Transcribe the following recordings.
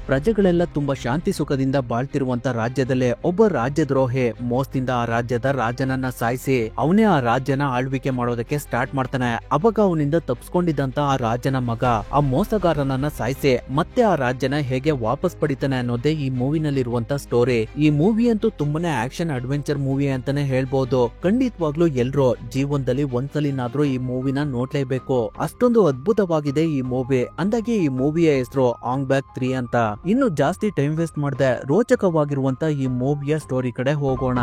ಪ್ರಜೆಗಳೆಲ್ಲ ತುಂಬಾ ಶಾಂತಿ ಸುಖದಿಂದ ಬಾಳ್ತಿರುವಂತ ರಾಜ್ಯದಲ್ಲೇ ಒಬ್ಬ ರಾಜ್ಯದ್ರೋಹಿ ಮೋಸದಿಂದ ಆ ರಾಜ್ಯದ ರಾಜನನ್ನ ಸಾಯಿಸಿ ಅವನೇ ಆ ರಾಜ್ಯನ ಆಳ್ವಿಕೆ ಮಾಡೋದಕ್ಕೆ ಸ್ಟಾರ್ಟ್ ಮಾಡ್ತಾನೆ. ಅವಾಗ ಅವನಿಂದ ತಪ್ಸ್ಕೊಂಡಿದ್ದಂತ ಆ ರಾಜನ ಮಗ ಆ ಮೋಸಗಾರನನ್ನ ಸಾಯಿಸಿ ಮತ್ತೆ ಆ ರಾಜ್ಯನ ಹೇಗೆ ವಾಪಸ್ ಪಡಿತಾನೆ ಅನ್ನೋದೇ ಈ ಮೂವಿನಲ್ಲಿರುವಂತ ಸ್ಟೋರಿ. ಈ ಮೂವಿ ಅಂತೂ ತುಂಬಾನೇ ಆಕ್ಷನ್ ಅಡ್ವೆಂಚರ್ ಮೂವಿ ಅಂತಾನೆ ಹೇಳ್ಬಹುದು. ಖಂಡಿತವಾಗ್ಲೂ ಎಲ್ರು ಜೀವನದಲ್ಲಿ ಒಂದ್ಸಲಿನಾದ್ರೂ ಈ ಮೂವಿನ ನೋಡ್ಲೇಬೇಕು. ಅಷ್ಟೊಂದು ಅದ್ಭುತವಾಗಿದೆ ಈ ಮೂವಿ. ಅಂದಾಗೆ ಈ ಮೂವಿಯ ಹೆಸರು ಆಂಗ್ ಬ್ಯಾಕ್ 3 ಅಂತ. ಇನ್ನು ಜಾಸ್ತಿ ಟೈಮ್ ವೇಸ್ಟ್ ಮಾಡದೆ ರೋಚಕವಾಗಿರುವಂತ ಈ ಮೂವಿಯ ಸ್ಟೋರಿ ಕಡೆ ಹೋಗೋಣ.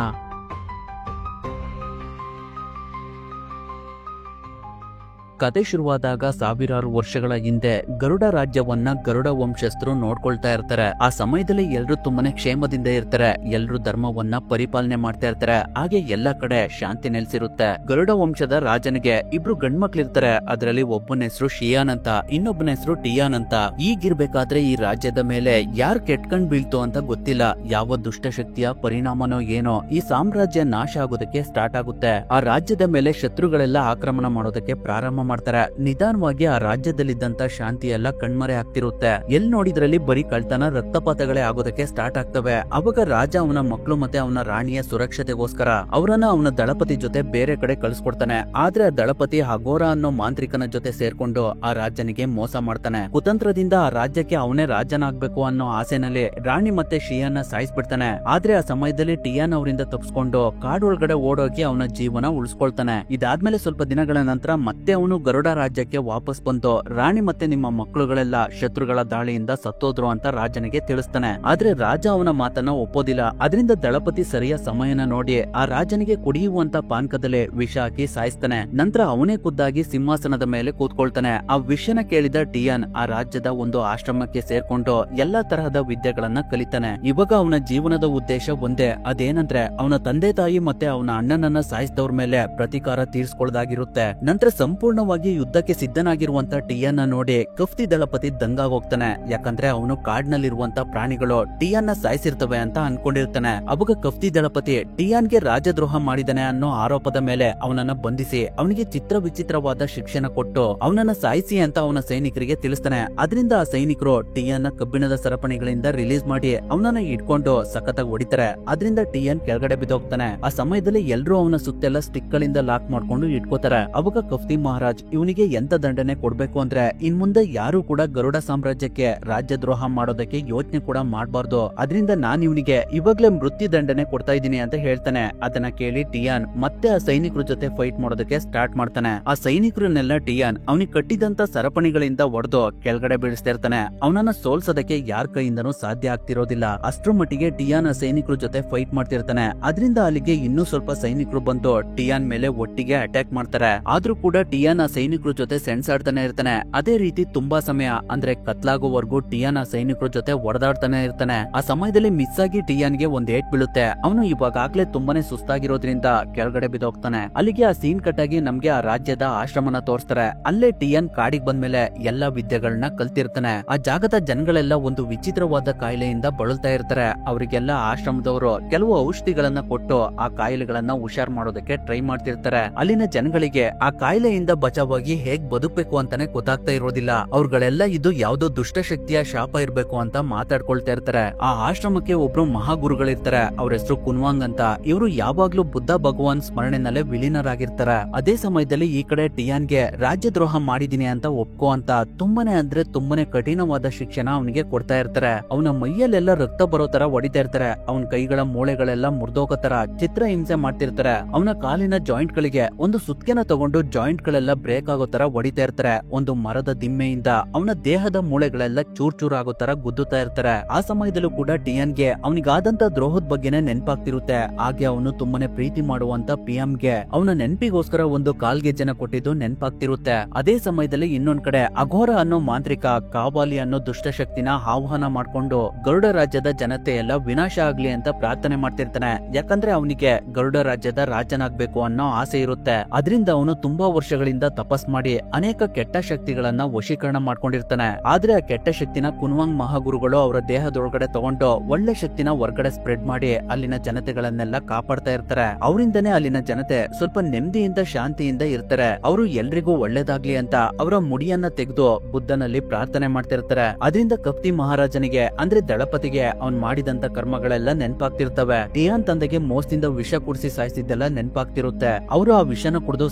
ಕತೆ ಶುರುವಾದಾಗ ಸಾವಿರಾರು ವರ್ಷಗಳ ಹಿಂದೆ ಗರುಡ ರಾಜ್ಯವನ್ನ ಗರುಡ ವಂಶಸ್ಥರು ನೋಡ್ಕೊಳ್ತಾ ಇರ್ತಾರೆ. ಆ ಸಮಯದಲ್ಲಿ ಎಲ್ರು ತುಂಬಾನೇ ಕ್ಷೇಮದಿಂದ ಇರ್ತಾರೆ. ಎಲ್ರು ಧರ್ಮವನ್ನ ಪರಿಪಾಲನೆ ಮಾಡ್ತಾ ಇರ್ತಾರೆ. ಹಾಗೆ ಎಲ್ಲಾ ಕಡೆ ಶಾಂತಿ ನೆಲೆಸಿರುತ್ತೆ. ಗರುಡ ವಂಶದ ರಾಜನಿಗೆ ಇಬ್ರು ಗಂಡ್ಮಕ್ಳಿರ್ತಾರೆ. ಅದರಲ್ಲಿ ಒಬ್ಬನ ಹೆಸರು ಶಿಯಾನ್ ಅಂತ, ಇನ್ನೊಬ್ಬನ ಹೆಸರು ಟಿಯಾನ್ ಅಂತ. ಈಗಿರ್ಬೇಕಾದ್ರೆ ಈ ರಾಜ್ಯದ ಮೇಲೆ ಯಾರ್ ಕೆಟ್ಕಂಡ್ ಬೀಳ್ತು ಅಂತ ಗೊತ್ತಿಲ್ಲ. ಯಾವ ದುಷ್ಟಶಕ್ತಿಯ ಪರಿಣಾಮನೋ ಏನೋ ಈ ಸಾಮ್ರಾಜ್ಯ ನಾಶ ಆಗೋದಕ್ಕೆ ಸ್ಟಾರ್ಟ್ ಆಗುತ್ತೆ. ಆ ರಾಜ್ಯದ ಮೇಲೆ ಶತ್ರುಗಳೆಲ್ಲ ಆಕ್ರಮಣ ಮಾಡೋದಕ್ಕೆ ಪ್ರಾರಂಭ ಮಾಡ್ತಾರೆ. ನಿಧಾನವಾಗಿ ಆ ರಾಜ್ಯದಲ್ಲಿದ್ದಂತ ಶಾಂತಿ ಎಲ್ಲ ಕಣ್ಮರೆ ಆಗ್ತಿರುತ್ತೆ. ಎಲ್ ನೋಡಿದ್ರಲ್ಲಿ ಬರೀ ಕಳ್ತನ ರಕ್ತಪಾತಗಳೇ ಆಗೋದಕ್ಕೆ ಸ್ಟಾರ್ಟ್ ಆಗ್ತವೆ. ಅವಾಗ ರಾಜ ಅವನ ಮಕ್ಕಳು ಮತ್ತೆ ಅವನ ರಾಣಿಯ ಸುರಕ್ಷತೆಗೋಸ್ಕರ ಅವರನ್ನ ಅವನ ದಳಪತಿ ಜೊತೆ ಬೇರೆ ಕಡೆ ಕಳಿಸ್ಕೊಡ್ತಾನೆ. ಆದ್ರೆ ಆ ದಳಪತಿ ಹಗೋರ ಅನ್ನೋ ಮಾಂತ್ರಿಕನ ಜೊತೆ ಸೇರ್ಕೊಂಡು ಆ ರಾಜನಿಗೆ ಮೋಸ ಮಾಡ್ತಾನೆ. ಕುತಂತ್ರದಿಂದ ಆ ರಾಜ್ಯಕ್ಕೆ ಅವನೇ ರಾಜನಾಗ್ಬೇಕು ಅನ್ನೋ ಆಸೆನಲ್ಲಿ ರಾಣಿ ಮತ್ತೆ ಶಿಯಾನ್ನ ಸಾಯಿಸ್ಬಿಡ್ತಾನೆ. ಆದ್ರೆ ಆ ಸಮಯದಲ್ಲಿ ಟಿಯಾನ್ ಅವರಿಂದ ತಪ್ಪಿಸ್ಕೊಂಡು ಕಾಡೊಳಗಡೆ ಓಡೋಗಿ ಅವನ ಜೀವನ ಉಳಿಸ್ಕೊಳ್ತಾನೆ. ಇದಾದ್ಮೇಲೆ ಸ್ವಲ್ಪ ದಿನಗಳ ನಂತರ ಮತ್ತೆ ಅವನು ಗರುಡ ರಾಜ್ಯಕ್ಕೆ ವಾಪಸ್ ಬಂದು ರಾಣಿ ಮತ್ತೆ ನಿಮ್ಮ ಮಕ್ಕಳುಗಳೆಲ್ಲ ಶತ್ರುಗಳ ದಾಳಿಯಿಂದ ಸತ್ತೋದ್ರು ಅಂತ ರಾಜನಿಗೆ ತಿಳಿಸ್ತಾನೆ. ಆದ್ರೆ ರಾಜ ಅವನ ಮಾತನ್ನ ಒಪ್ಪೋದಿಲ್ಲ. ಅದರಿಂದ ದಳಪತಿ ಸರಿಯ ಸಮಯನ ನೋಡಿ ಆ ರಾಜನಿಗೆ ಕುಡಿಯುವಂತ ಪಾನಕದಲ್ಲಿ ವಿಷ ಹಾಕಿ ಸಾಯಿಸ್ತಾನೆ. ನಂತರ ಅವನೇ ಖುದ್ದಾಗಿ ಸಿಂಹಾಸನದ ಮೇಲೆ ಕೂತ್ಕೊಳ್ತಾನೆ. ಆ ವಿಷನ ಕೇಳಿದ ಟಿಯಾನ್ ಆ ರಾಜ್ಯದ ಒಂದು ಆಶ್ರಮಕ್ಕೆ ಸೇರ್ಕೊಂಡು ಎಲ್ಲಾ ತರಹದ ವಿದ್ಯೆಗಳನ್ನ ಕಲಿತಾನೆ. ಇವಾಗ ಅವನ ಜೀವನದ ಉದ್ದೇಶ ಒಂದೇ, ಅದೇನಂದ್ರೆ ಅವನ ತಂದೆ ತಾಯಿ ಮತ್ತೆ ಅವನ ಅಣ್ಣನನ್ನ ಸಾಯಿಸಿದವ್ರ ಮೇಲೆ ಪ್ರತೀಕಾರ ತೀರ್ಸ್ಕೊಳ್ಳೋದಾಗಿರುತ್ತೆ. ನಂತರ ಸಂಪೂರ್ಣವಾಗಿ ಯುದ್ಧಕ್ಕೆ ಸಿದ್ಧನಾಗಿರುವಂತ ಟಿಯಾನ್ ನೋಡಿ ಕಫ್ತಿ ದಳಪತಿ ದಂಗಾಗೋಗ್ತಾನೆ. ಯಾಕಂದ್ರೆ ಅವನು ಕಾಡ್ನಲ್ಲಿರುವಂತ ಪ್ರಾಣಿಗಳು ಟಿಯಾನ್ ಸಾಯಿಸಿರ್ತವೆ ಅಂತ ಅನ್ಕೊಂಡಿರ್ತಾನೆ. ಅವಾಗ ಕಫ್ತಿ ದಳಪತಿ ಟಿಯಾನ್ಗೆ ರಾಜದ್ರೋಹ ಮಾಡಿದಾನೆ ಅನ್ನೋ ಆರೋಪದ ಮೇಲೆ ಅವನನ್ನ ಬಂಧಿಸಿ ಅವನಿಗೆ ಚಿತ್ರ ವಿಚಿತ್ರವಾದ ಶಿಕ್ಷಣ ಕೊಟ್ಟು ಅವನನ್ನ ಸಾಯಿಸಿ ಅಂತ ಅವನ ಸೈನಿಕರಿಗೆ ತಿಳಿಸ್ತಾನೆ. ಅದರಿಂದ ಆ ಸೈನಿಕರು ಟಿಯಾನ್ ಕಬ್ಬಿಣದ ಸರಪಣಿಗಳಿಂದ ರಿಲೀಸ್ ಮಾಡಿ ಅವನನ್ನ ಇಟ್ಕೊಂಡು ಸಖತ್ತಾಗಿ ಹೊಡಿತಾರೆ. ಅದರಿಂದ ಟಿಯಾನ್ ಕೆಳಗಡೆ ಬಿದ್ದೋಗ್ತಾನೆ. ಆ ಸಮಯದಲ್ಲಿ ಎಲ್ರು ಅವನ ಸುತ್ತೆಲ್ಲ ಸ್ಟಿಕ್ ಗಳಿಂದ ಲಾಕ್ ಮಾಡ್ಕೊಂಡು ಇಟ್ಕೋತಾರೆ. ಅವಾಗ ಕಫ್ತಿ ಮಹಾರಾಜ್ ಇವನಿಗೆ ಎಂತ ದಂಡನೆ ಕೊಡ್ಬೇಕು ಅಂದ್ರೆ ಇನ್ ಮುಂದೆ ಯಾರು ಕೂಡ ಗರುಡ ಸಾಮ್ರಾಜ್ಯಕ್ಕೆ ರಾಜ್ಯದ್ರೋಹ ಮಾಡೋದಕ್ಕೆ ಯೋಚನೆ ಕೂಡ ಮಾಡಬಾರ್ದು. ಅದರಿಂದ ನಾನ್ ಇವನಿಗೆ ಇವಾಗ್ಲೇ ಮೃತ್ಯು ದಂಡನೆ ಕೊಡ್ತಾ ಇದ್ದೀನಿ ಅಂತ ಹೇಳ್ತಾನೆ. ಅದನ್ನ ಕೇಳಿ ಟಿಯಾನ್ ಮತ್ತೆ ಆ ಸೈನಿಕರ ಜೊತೆ ಫೈಟ್ ಮಾಡೋದಕ್ಕೆ ಸ್ಟಾರ್ಟ್ ಮಾಡ್ತಾನೆ. ಆ ಸೈನಿಕರನ್ನೆಲ್ಲ ಟಿಯಾನ್ ಅವನಿಗೆ ಕಟ್ಟಿದಂತ ಸರಪಣಿಗಳಿಂದ ಒಡೆದು ಕೆಳಗಡೆ ಬೀಳಿಸ್ತಾ ಇರ್ತಾನೆ. ಅವನನ್ನ ಸೋಲ್ಸೋದಕ್ಕೆ ಯಾರ ಕೈಯಿಂದನೂ ಸಾಧ್ಯ ಆಗ್ತಿರೋದಿಲ್ಲ. ಅಷ್ಟ್ರ ಮಟ್ಟಿಗೆ ಟಿಯಾನ್ ಆ ಸೈನಿಕರ ಜೊತೆ ಫೈಟ್ ಮಾಡ್ತಿರ್ತಾನೆ. ಅದರಿಂದ ಅಲ್ಲಿಗೆ ಇನ್ನೂ ಸ್ವಲ್ಪ ಸೈನಿಕರು ಬಂದು ಟಿಯಾನ್ ಮೇಲೆ ಒಟ್ಟಿಗೆ ಅಟ್ಯಾಕ್ ಮಾಡ್ತಾರೆ. ಆದ್ರೂ ಕೂಡ ಟಿಯಾನ್ ಆ ಸೈನಿಕರ ಜೊತೆ ಸೆಣಸಾಡ್ತಾನೆ ಇರ್ತಾನೆ. ಅದೇ ರೀತಿ ತುಂಬಾ ಸಮಯ ಅಂದ್ರೆ ಕತ್ಲಾಗೋವರೆಗೂ ಟಿಯಾನ್ ಆ ಸೈನಿಕರ ಜೊತೆ ಹೊಡೆದಾಡ್ತಾನೆ ಇರ್ತಾನೆ. ಆ ಸಮಯದಲ್ಲಿ ಮಿಸ್ ಆಗಿ ಟಿಯಾನ್ಗೆ ಒಂದ್ ಏಟ್ ಬೀಳುತ್ತೆ. ಅವನು ಇವಾಗಲೇ ತುಂಬಾನೇ ಸುಸ್ತಾಗಿರೋದ್ರಿಂದ ಕೆಳಗಡೆ ಬಿದ್ದೋಗ್ತಾನೆ. ಅಲ್ಲಿಗೆ ಆ ಸೀನ್ ಕಟ್ ಆಗಿ ನಮ್ಗೆ ಆ ರಾಜ್ಯದ ಆಶ್ರಮನ ತೋರಿಸ್ತಾರೆ. ಅಲ್ಲೇ ಟಿಯಾನ್ ಕಾಡಿಗೆ ಬಂದ್ಮೇಲೆ ಎಲ್ಲಾ ವಿದ್ಯೆಗಳನ್ನ ಕಲ್ತಿರ್ತಾನೆ. ಆ ಜಾಗದ ಜನಗಳೆಲ್ಲ ಒಂದು ವಿಚಿತ್ರವಾದ ಕಾಯಿಲೆಯಿಂದ ಬಳಲ್ತಾ ಇರ್ತಾರೆ. ಅವರಿಗೆಲ್ಲ ಆಶ್ರಮದವರು ಕೆಲವು ಔಷಧಿಗಳನ್ನ ಕೊಟ್ಟು ಆ ಕಾಯಿಲೆಗಳನ್ನ ಹುಷಾರ್ ಮಾಡೋದಕ್ಕೆ ಟ್ರೈ ಮಾಡ್ತಿರ್ತಾರೆ. ಅಲ್ಲಿನ ಜನಗಳಿಗೆ ಆ ಕಾಯಿಲೆಯಿಂದ ಬಚಾವಾಗಿ ಹೇಗ್ ಬದುಕಬೇಕು ಅಂತಾನೆ ಗೊತ್ತಾಗ್ತಾ ಇರೋದಿಲ್ಲ. ಅವ್ರಗಳೆಲ್ಲ ಇದು ಯಾವ್ದೋ ದುಷ್ಟಶಕ್ತಿಯ ಶಾಪ ಇರ್ಬೇಕು ಅಂತ ಮಾತಾಡ್ಕೊಳ್ತಾ ಇರ್ತಾರೆ. ಆ ಆಶ್ರಮಕ್ಕೆ ಒಬ್ರು ಮಹಾಗುರುಗಳಿರ್ತಾರೆ. ಅವ್ರ ಹೆಸರು ಕುನ್ವಾಂಗ್ ಅಂತ. ಇವರು ಯಾವಾಗ್ಲೂ ಬುದ್ಧ ಭಗವಾನ್ ಸ್ಮರಣೆನಲ್ಲೇ ವಿಲೀನರಾಗಿರ್ತಾರೆ. ಅದೇ ಸಮಯದಲ್ಲಿ ಈ ಕಡೆ ಟಿಯಾನ್ಗೆ ರಾಜ್ಯದ್ರೋಹ ಮಾಡಿದೀನಿ ಅಂತ ಒಪ್ಕೋ ಅಂತ ತುಂಬಾನೇ ಅಂದ್ರೆ ತುಂಬಾನೇ ಕಠಿಣವಾದ ಶಿಕ್ಷಣ ಅವನಿಗೆ ಕೊಡ್ತಾ ಇರ್ತಾರೆ. ಅವನ ಮೈಯಲ್ಲೆಲ್ಲ ರಕ್ತ ಬರೋ ತರ ಹೊಡಿತಾ ಇರ್ತಾರೆ. ಅವನ ಕೈಗಳ ಮೂಳೆಗಳೆಲ್ಲ ಮುರ್ದೋಗೋ ತರ ಚಿತ್ರ ಹಿಂಸೆ ಮಾಡ್ತಿರ್ತಾರೆ. ಅವನ ಕಾಲಿನ ಜಾಯಿಂಟ್ ಗಳಿಗೆ ಒಂದು ಸುತ್ಕೆನ ತಗೊಂಡು ಜಾಯಿಂಟ್ ಗಳೆಲ್ಲ ಬ್ರೇಕ್ ಆಗೋ ತರ ಹೊಡಿತಾ ಇರ್ತಾರೆ. ಒಂದು ಮರದ ದಿಮ್ಮೆಯಿಂದ ಅವನ ದೇಹದ ಮೂಳೆಗಳೆಲ್ಲ ಚೂರ್ ಚೂರ್ ಆಗೋ ತರ ಗುದ್ದುತ್ತಾ ಇರ್ತಾರೆ. ಆ ಸಮಯದಲ್ಲೂ ಕೂಡ ಟಿಯಾನ್ಗೆ ಅವನಿಗಾದಂತ ದ್ರೋಹದ ಬಗ್ಗೆನೆ ನೆನಪಾಗ್ತಿರುತ್ತೆ. ಹಾಗೆ ಅವನು ತುಂಬಾನೇ ಪ್ರೀತಿ ಮಾಡುವಂತ ಪಿಎಂಗೆ ಅವನ ನೆನಪಿಗೋಸ್ಕರ ಒಂದು ಕಾಲ್ಗೆಜ್ಜೆನ ಕೊಟ್ಟಿದ್ದು ನೆನಪಾಗ್ತಿರುತ್ತೆ. ಅದೇ ಸಮಯದಲ್ಲಿ ಇನ್ನೊಂದ್ ಕಡೆ ಅಘೋರ ಅನ್ನೋ ಮಾಂತ್ರಿಕ ಕಾವಾಲಿ ಅನ್ನೋ ದುಷ್ಟಶಕ್ತಿನ ಆಹ್ವಾನ ಮಾಡ್ಕೊಂಡು ಗರುಡ ರಾಜ್ಯದ ಜನತೆ ಎಲ್ಲ ವಿನಾಶ ಆಗ್ಲಿ ಅಂತ ಪ್ರಾರ್ಥನೆ ಮಾಡ್ತಿರ್ತಾನೆ. ಯಾಕಂದ್ರೆ ಅವನಿಗೆ ಗರುಡ ರಾಜ್ಯದ ರಾಜನಾಗ್ಬೇಕು ಅನ್ನೋ ಆಸೆ ಇರುತ್ತೆ. ಅದರಿಂದ ಅವನು ತುಂಬಾ ವರ್ಷಗಳಿಂದ ತಪಸ್ ಮಾಡಿ ಅನೇಕ ಕೆಟ್ಟ ಶಕ್ತಿಗಳನ್ನ ವಶೀಕರಣ ಮಾಡ್ಕೊಂಡಿರ್ತಾನೆ. ಆದ್ರೆ ಆ ಕೆಟ್ಟ ಶಕ್ತಿನ ಕುನ್ವಾಂಗ್ ಮಹಾಗುರುಗಳು ಅವರ ದೇಹದೊಳಗಡೆ ತಗೊಂಡು ಒಳ್ಳೆ ಶಕ್ತಿನ ಹೊರಗಡೆ ಸ್ಪ್ರೆಡ್ ಮಾಡಿ ಅಲ್ಲಿನ ಜನತೆಗಳನ್ನೆಲ್ಲ ಕಾಪಾಡ್ತಾ ಇರ್ತಾರೆ. ಅವರಿಂದನೇ ಅಲ್ಲಿನ ಜನತೆ ಸ್ವಲ್ಪ ನೆಮ್ಮದಿಯಿಂದ ಶಾಂತಿಯಿಂದ ಇರ್ತಾರೆ. ಅವರು ಎಲ್ರಿಗೂ ಒಳ್ಳೇದಾಗ್ಲಿ ಅಂತ ಅವರ ಮುಡಿಯನ್ನ ತೆಗೆದು ಬುದ್ಧನಲ್ಲಿ ಪ್ರಾರ್ಥನೆ ಮಾಡ್ತಿರ್ತಾರೆ. ಅದರಿಂದ ಕಪ್ತಿ ಮಹಾರಾಜನಿಗೆ ಅಂದ್ರೆ ದಳಪತಿಗೆ ಅವನ್ ಮಾಡಿದಂತ ಕರ್ಮಗಳೆಲ್ಲ ನೆನ್ಪಾಗ್ತಿರ್ತವೆ. ಟಿಯಾನ್ ತಂದೆಗೆ ಮೋಸದಿಂದ ವಿಷ ಕುಡಿಸಿ ಸಾಯಿಸಿದ್ದೆಲ್ಲ ನೆನ್ಪಾಗ್ತಿರುತ್ತೆ. ಅವರು ಆ ವಿಷನ ಕುಡಿದು